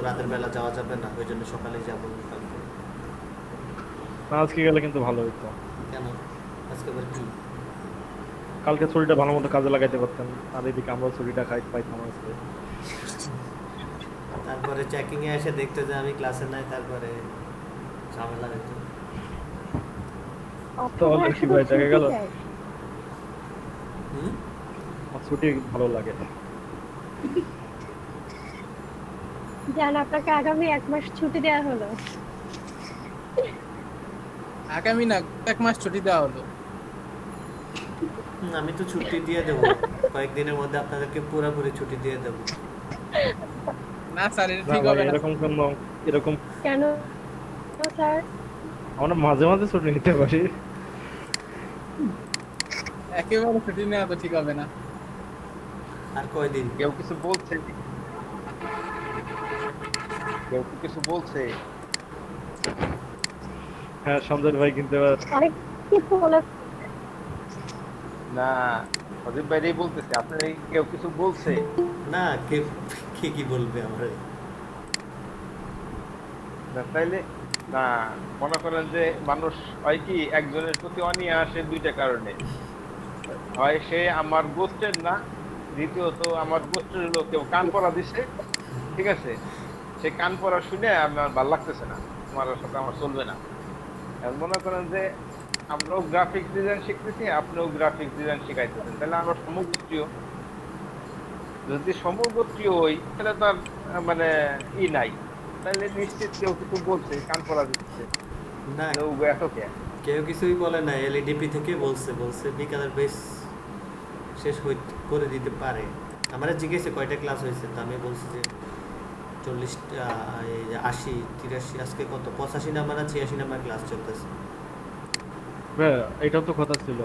রাতের বেলা যাওয়া যাবে না, ওই জন্য সকালে যাবো কালকে। না, আজকে গেলে কিন্তু ভালো হতো। কেন আজকে আবার কি? কালকে ছুটিটা ভালো মতো কাজে লাগাইতে পারতেন, আর এদিকে আমরা ছুটিটা পাইতাম আজকে। তারপরে চেকিং এ এসে দেখতে যে আমি ক্লাসে নাই, তারপরে ঝামেলা হতো। তো অলরেডি কি ভাই জায়গা গেল? হুম, আমার ছুটি ভালো লাগে। জান আপনাকে আগামী 1 মাস ছুটি দেওয়া হলো। আগামী না 1 মাস ছুটি দেওয়া হলো। আমি তো ছুটি দিয়ে দেবো, কয়েকদিনের মধ্যে আপনাদেরকে পুরোপুরি ছুটি দিয়ে দেবো। না স্যার, এটা না ঠিক ভাই, হবে না। এরকম কেন স্যার? আমরা মাঝে মাঝে ছুটি নিতে পারি। একেবারে ছুটি নেওয়া তো ঠিক হবে না। আর কয়দিন? কেউ কিছু বলছে? কেউ কি কিছু বলছে? হ্যাঁ, সঞ্জয় ভাই কিন্তু এবার অনেক কিছু বলে। না, অজিত ভাইরাই বলতেছে, আপনার কেউ কিছু বলছে? না, কে কে কি বলবে আমার? না তাইলে না, মনে করেন যে মানুষ হয় কি, একজনের প্রতি অনিয়া আসে দুইটা কারণে। হয় সে আমার গোষ্ঠের না, দ্বিতীয়ত আমার গোষ্ঠের হলো কেউ কান পড়া দিছে, ঠিক আছে, সে কান পড়া শুনে আমার ভালো লাগতেছে না, তোমার সাথে আমার চলবে না। আর মনে করেন যে আমরাও গ্রাফিক ডিজাইন শিখতেছি, আপনিও গ্রাফিক ডিজাইন শিখাইতেছেন, তাহলে আমরা সমগোত্রীয়। যদি সমগোত্রীয় হই তাহলে তো আর মানে নাই, তাহলে নিশ্চিত কেউ কিছু বলছে, কান পড়া দিচ্ছে। না, এত কে? কেউ কিছুই বলে না, এলইডিপি থেকে বলছে বিকালের বেশ শেষ করে দিতে পারে। আমরা জিজ্ঞেসে কয়টা ক্লাস হয়েছে, তো আমি বলছি যে 40টা, 80, 83, আজকে কত 85 নাম্বার না 86 নাম্বার ক্লাস চলতেছে। ভাইয়া, এটাও তো কথা ছিল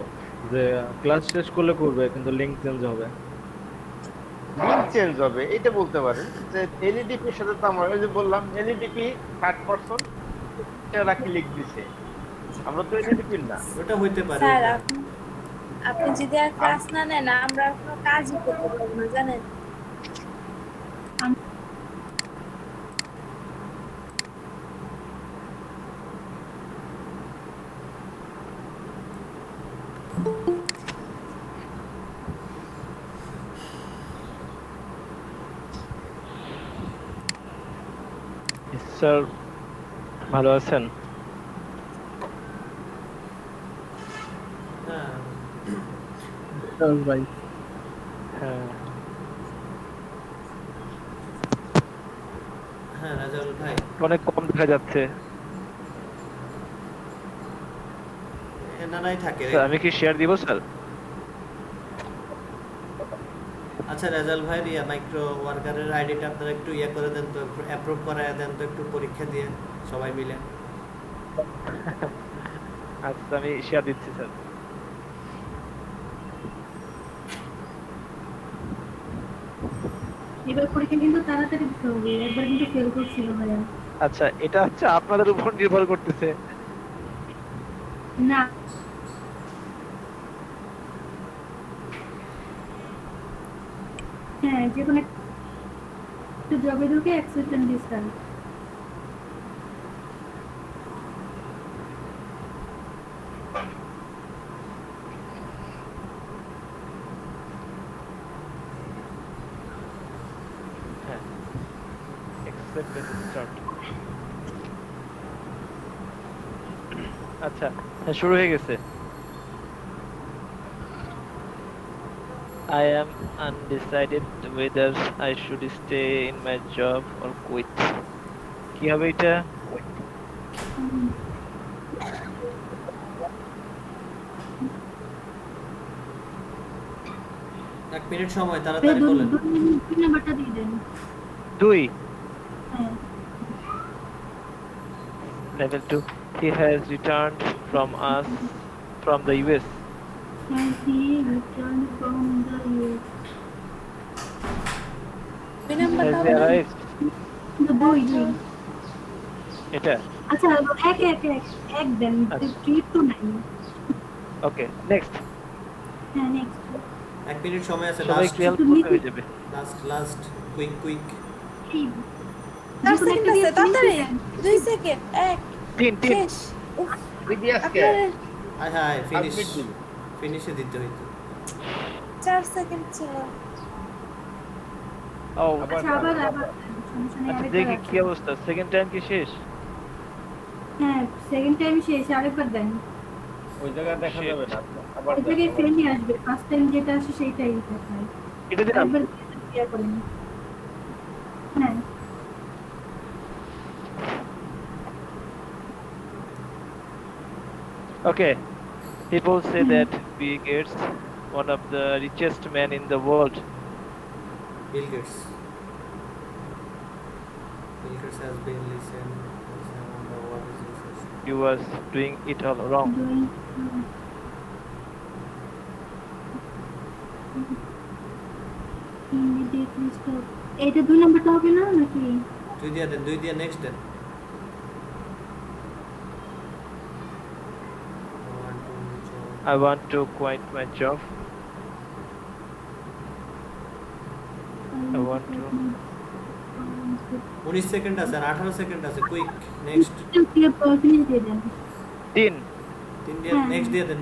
যে ক্লাস শেষ করলে করবে, কিন্তু লিংক চেঞ্জ হবে। লিঙ্ক চেঞ্জ হবে এটা বলতে পারেন, যে এলইডিপির সাথে তো আমরা ওই যে বললাম এলইডিপি 60% এরা কি লিখ দিছে, আমরা তো এলইডিপির না। ওটা হইতে পারে। স্যার আপনি যদি আর ক্লাস না নেন, আমরা কোনো কাজই করতে পারবো না, জানেন? স্যার ভালো আছেন? হ্যাঁ, ভাই হ্যাঁ। হ্যাঁ রাজাউল ভাই, অনেক কম দেখা যাচ্ছে। এনারাই থাকে। স্যার আমি কি শেয়ার দিব স্যার? আচ্ছা রেজাল ভাই মাইক্রো ওয়ার্কারের আইডিটা আপনারা একটু ইয়ে করে দেন তো, অ্যাপ্রুভ করায় দেন তো একটু পরীক্ষা দিয়ে সবাই মিলে। আচ্ছা আমি শেয়ার দিচ্ছি স্যার। এবার পরীক্ষা কিন্তু তাড়াতাড়ি দিতে হবে, একবার কিন্তু ফেল করছিল ভাইয়া। আচ্ছা এটা হচ্ছে আপনাদের উপর নির্ভর করতেছে। না হ্যাঁ, যে কোনো একটা জবে ঢুকে অ্যাকসেপ্টেন্স ডিসকাউন্ট। হ্যাঁ acceptance start। আচ্ছা হ্যাঁ শুরু হয়ে গেছে। I am undecided whether I should stay in my job or quit। কি হবে এটা? এক মিনিট সময়, তাড়াতাড়ি বলেন। দুই নাম্বারটা দিয়ে দেন। 2 হ্যাঁ level 2 he has returned from the US। Has he returned from the US? দুই নাম্বারটা Has he arrived? The boy doing। এটা আচ্ছা এক দেন, আচ্ছা। ট্রিপ তো নাই। Okay next. হ্যাঁ নেক্সট। এক মিনিট সময় আছে, সবাই লাস্ট একটু হেল্প করতে হয়ে যাবে। Last quick quick. 4 সেকেন্ড আছে, তাড়াতাড়ি 2 সেকেন্ড, 1 তিন শেষ। উফ, দিদি আজকে আপনার হায় হায় ফিনিশ, সাবমিট দিন। ফিনিশে দিতে হইতো। 4 সেকেন্ড ছিল। ও আচ্ছা আবার সমস্যা নেই, আচ্ছা আরেকবার দেখি আছে। কি অবস্থা, সেকেন্ড টাইম কি শেষ? হ্যাঁ সেকেন্ড টাইম শেষ, আরেকবার দেন। ওই জায়গায় দেখা Shit. যাবে না, আবার ওই জায়গায় ফেলই আসবে, ফার্স্ট টাইম যেটা আসে সেইটাই দেখায়। এটা দিলাম। একবার ক্লিয়ার করেন। হ্যাঁ Okay, people say that Bill Gates, one of the richest men in the world, Bill Gates has been listened on the what is this? he was doing it all wrong। doing immediately stop। এটা 2 নাম্বারটা হবে না নাকি? দুই দিয়ে next দেন। I want to quit my job। I want to 19 second আছে আর 18 second আছে, কুইক নেক্সট। ফিনিশ দিয়ে দেন। 3 তিন দিয়ে নেক্সট দিয়ে দেন,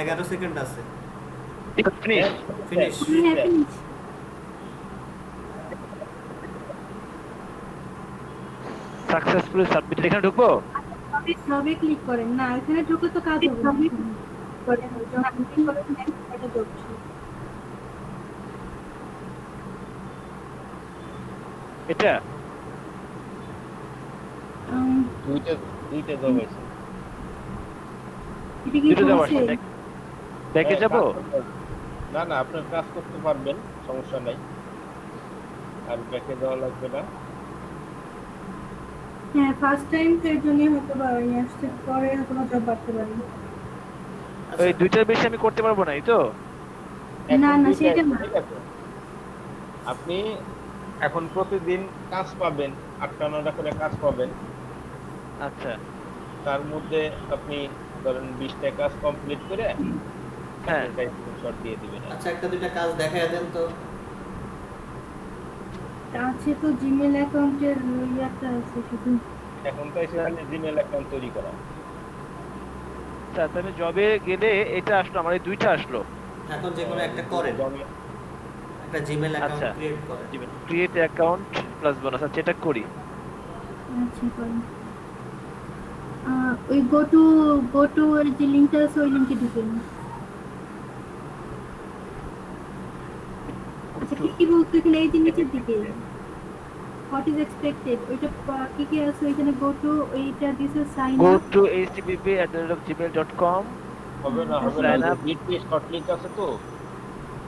11 সেকেন্ড আছে, ফিনিশ। ফিনিশ। হ্যাঁ ফিনিশ। Successfully submit. এখানে ঢুকবো? সবে ক্লিক করেন না, এখানে ঢুকলে তো কাজ হবে না। করেন যখন ক্লিক করেন এটা ঢুকছে। এটা দুইটা জব আছে। এটা কি দুটো দেওয়া হচ্ছে? আছে। দেখে যাব? না না, আপনার কাজ করতে পারবেন, সমস্যা নাই, আর ব্যাকে দেওয়া লাগবে না। হ্যাঁ ফার্স্ট টাইম তো এর জন্য হয়তো বা এই আসতে পরে হয়তো বা জব বাড়তে পারে। ওই দুইটার বেশি আমি করতে পারবো না, এই তো? না, এখন দুইটা সেটা আছে, না। ঠিক আছে? আপনি এখন প্রতিদিন কাজ পাবেন, 8টা-9টা করে কাজ পাবেন। আচ্ছা তার মধ্যে আপনি ধরেন 20টা কাজ কমপ্লিট করে হ্যাঁ স্ক্রিনশট দিয়ে দিবেন। আচ্ছা একটা দুইটা কাজ দেখায় দেন তো। আছে তো জিমেল অ্যাকাউন্টের একটা আছে শুধু। এখন তো এসে জিমেল অ্যাকাউন্ট তৈরি করা। আচ্ছা তাহলে জবে গেলে এটা আসলো, আমার এই দুইটা আসলো। এখন যে কোনো একটা করেন, একটা জিমেল অ্যাকাউন্ট আচ্ছা। ক্রিয়েট করেন। Create account plus bonus. আচ্ছা এটা করি। আচ্ছা করেন। ওই গো টু এর যে লিংকটা আছে ওই লিংকে ঢুকেন। আচ্ছা কি বলতো এখানে এই যে নিচের দিকে হোয়াট ইজ এক্সপেক্টেড ওইটা কি আছে ওইখানে গো টু ওইটা দিছে sign Go up. to http@gmail.com। হবে না Sign up। বিটি শর্ট লিংক আছে তো,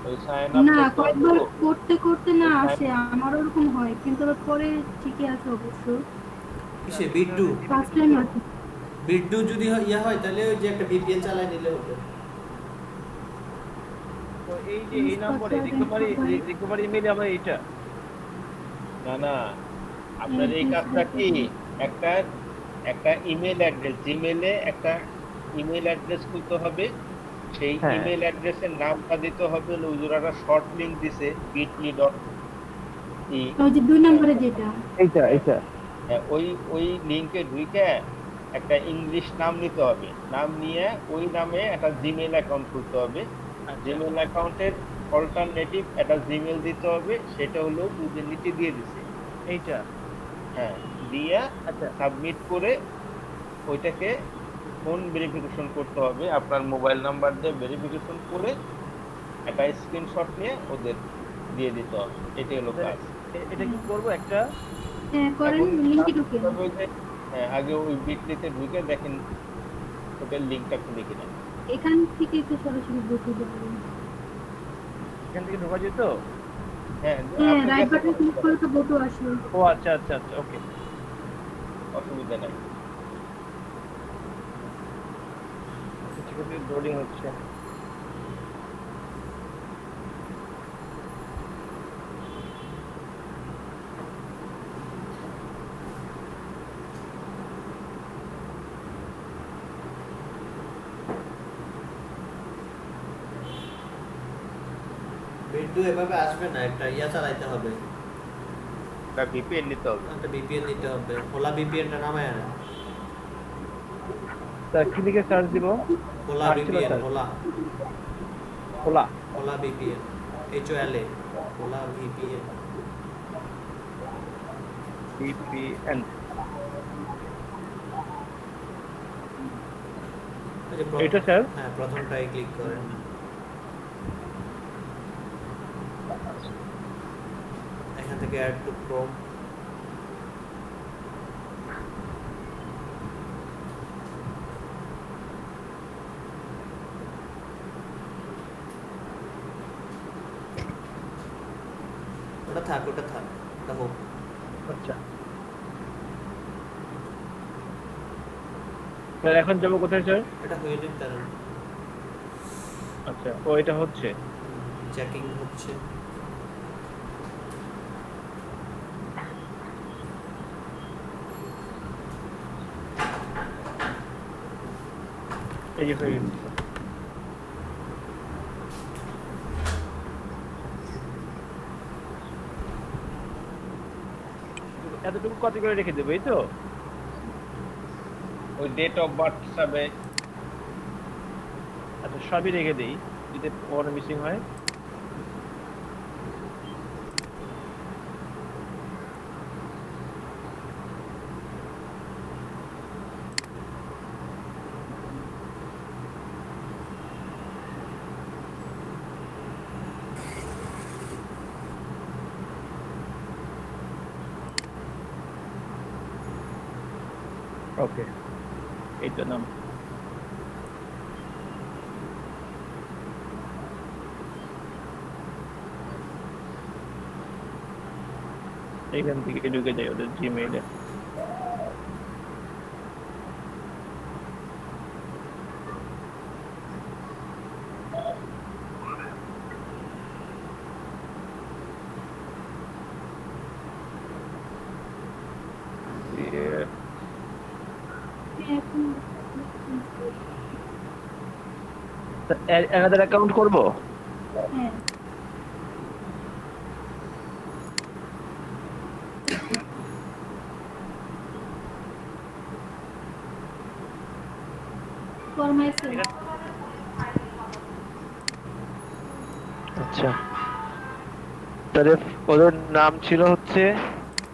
ওই সাইন আপ না, করতে কয়েকবার হতো। করতে করতে না ওই আসে, আমারও ওরকম হয়, কিন্তু আবার পরে ঠিকই আছে অবশ্য। কিসে বিড্ডু? ফার্স্ট টাইম আসে। বিড্ডু যদি ইয়া হয় তাহলে ওই যে একটা ভিপিএন চালায় নিলে হবে। তো এই যে এই নম্বরে রিকভারি ইমেল আবার এইটা না না, আপনার এই কাজটা কি, একটা একটা ইমেল অ্যাড্রেস, জিমেলে একটা ইমেল অ্যাড্রেস খুলতে হবে। সেই হ্যাঁ। ইমেল অ্যাড্রেসের নামটা দিতে হবে, ওরা শর্ট লিংক দিছে bit.ly. ওই যে 2 নম্বরে যেটা। এইটা ওই লিংকে ঢুকে একটা ইংলিশ নাম নিতে হবে, নাম নিয়ে ওই নামে একটা জিমেল অ্যাকাউন্ট খুলতে হবে। জিমেল অ্যাকাউন্টের অল্টারনেটিভ একটা জিমেল দিতে হবে, সেটা হলো দুধের নিচে দিয়ে দিছে। এইটা হ্যাঁ, দিয়ে আচ্ছা সাবমিট করে ওইটাকে ফোন ভেরিফিকেশন করতে হবে, আপনার মোবাইল নাম্বার দিয়ে ভেরিফিকেশন করে একটা স্ক্রিনশট নিয়ে ওদের দিয়ে দিতে হবে। এটাই হলো কাজ। এটা কি করব একটা হ্যাঁ, করেন, এখন লিংকে ঢুকে। তবে যে, হ্যাঁ, আগে ওই বিটলিতে ঢুকে দেখেন ওটার লিংকটা খুলে কিনা। এখান থেকে তো সরাসরি ঢুকে যাবে। এখান থেকে ঢোকা যেত? হ্যাঁ, হ্যাঁ, আপনি রাইট গেছেন, বাটন ক্লিক করে তো বটু আসে। ও আচ্ছা আচ্ছা আচ্ছা ওকে। অসুবিধা নাই। ঠিক আছে, লোডিং হচ্ছে। বিড্ডু এভাবে আসবে না, একটা ইয়া চালাইতে হবে, একটা ভিপিএন নিতে হবে। একটা ভিপিএন নিতে হবে। খোলা ভিপিএনটা নামায় না, তা কি লিখে সার্চ দিব? খোলা আসছিল ভিপিএন, স্যার। খোলা খোলা খোলা ভিপিএন, HOLA, খোলা ভিপিএন। VPN এটা স্যার? হ্যাঁ, প্রথমটাই ক্লিক করেন। এখান থেকে অ্যাড টু ক্রোম, ওটা থাক, ওটা হোক। আচ্ছা স্যার এখন যাবো কোথায় স্যার? এটা হয়ে যাক তার, আচ্ছা ও এটা হচ্ছে। চেকিং হচ্ছে। এই যে হয়ে গেছে। এতটুকু কপি করে রেখে দেবো, এই তো? ওই ডেট অফ বার্থ হিসাবে আচ্ছা সবই রেখে দেই, যদি কোনো মিসিং হয়। ওকে, এই তো নাম। এখান থেকে ঢুকে যাই ওদের জিমেইলে। another অ্যাকাউন্ট করব? হ্যাঁ, ফরম্যাটে। আচ্ছা তাহলে ওদের নাম ছিল হচ্ছে,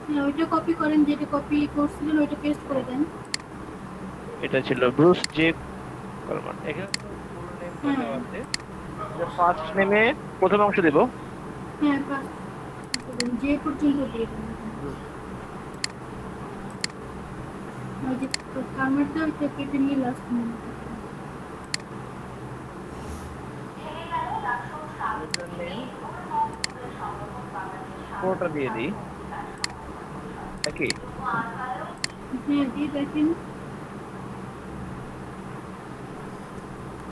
হ্যাঁ, ওইটা কপি করেন, যেটা কপি করছিলেন ওইটা পেস্ট করে দেন। এটা ছিল ব্রুস জে কলমান। এখানে তো ফুল নেম দেওয়া আছে, ফার্স্ট নেমে প্রথম অংশ দেব। হ্যাঁ, ফার্স্ট যে পর্যন্ত দিয়ে দেন। ওই যে কার্মারটা ওইটা কেটে নিয়ে লাস্ট নেন। পুরোটা দিয়ে দিই নাকি? হ্যাঁ দিয়ে দেখেন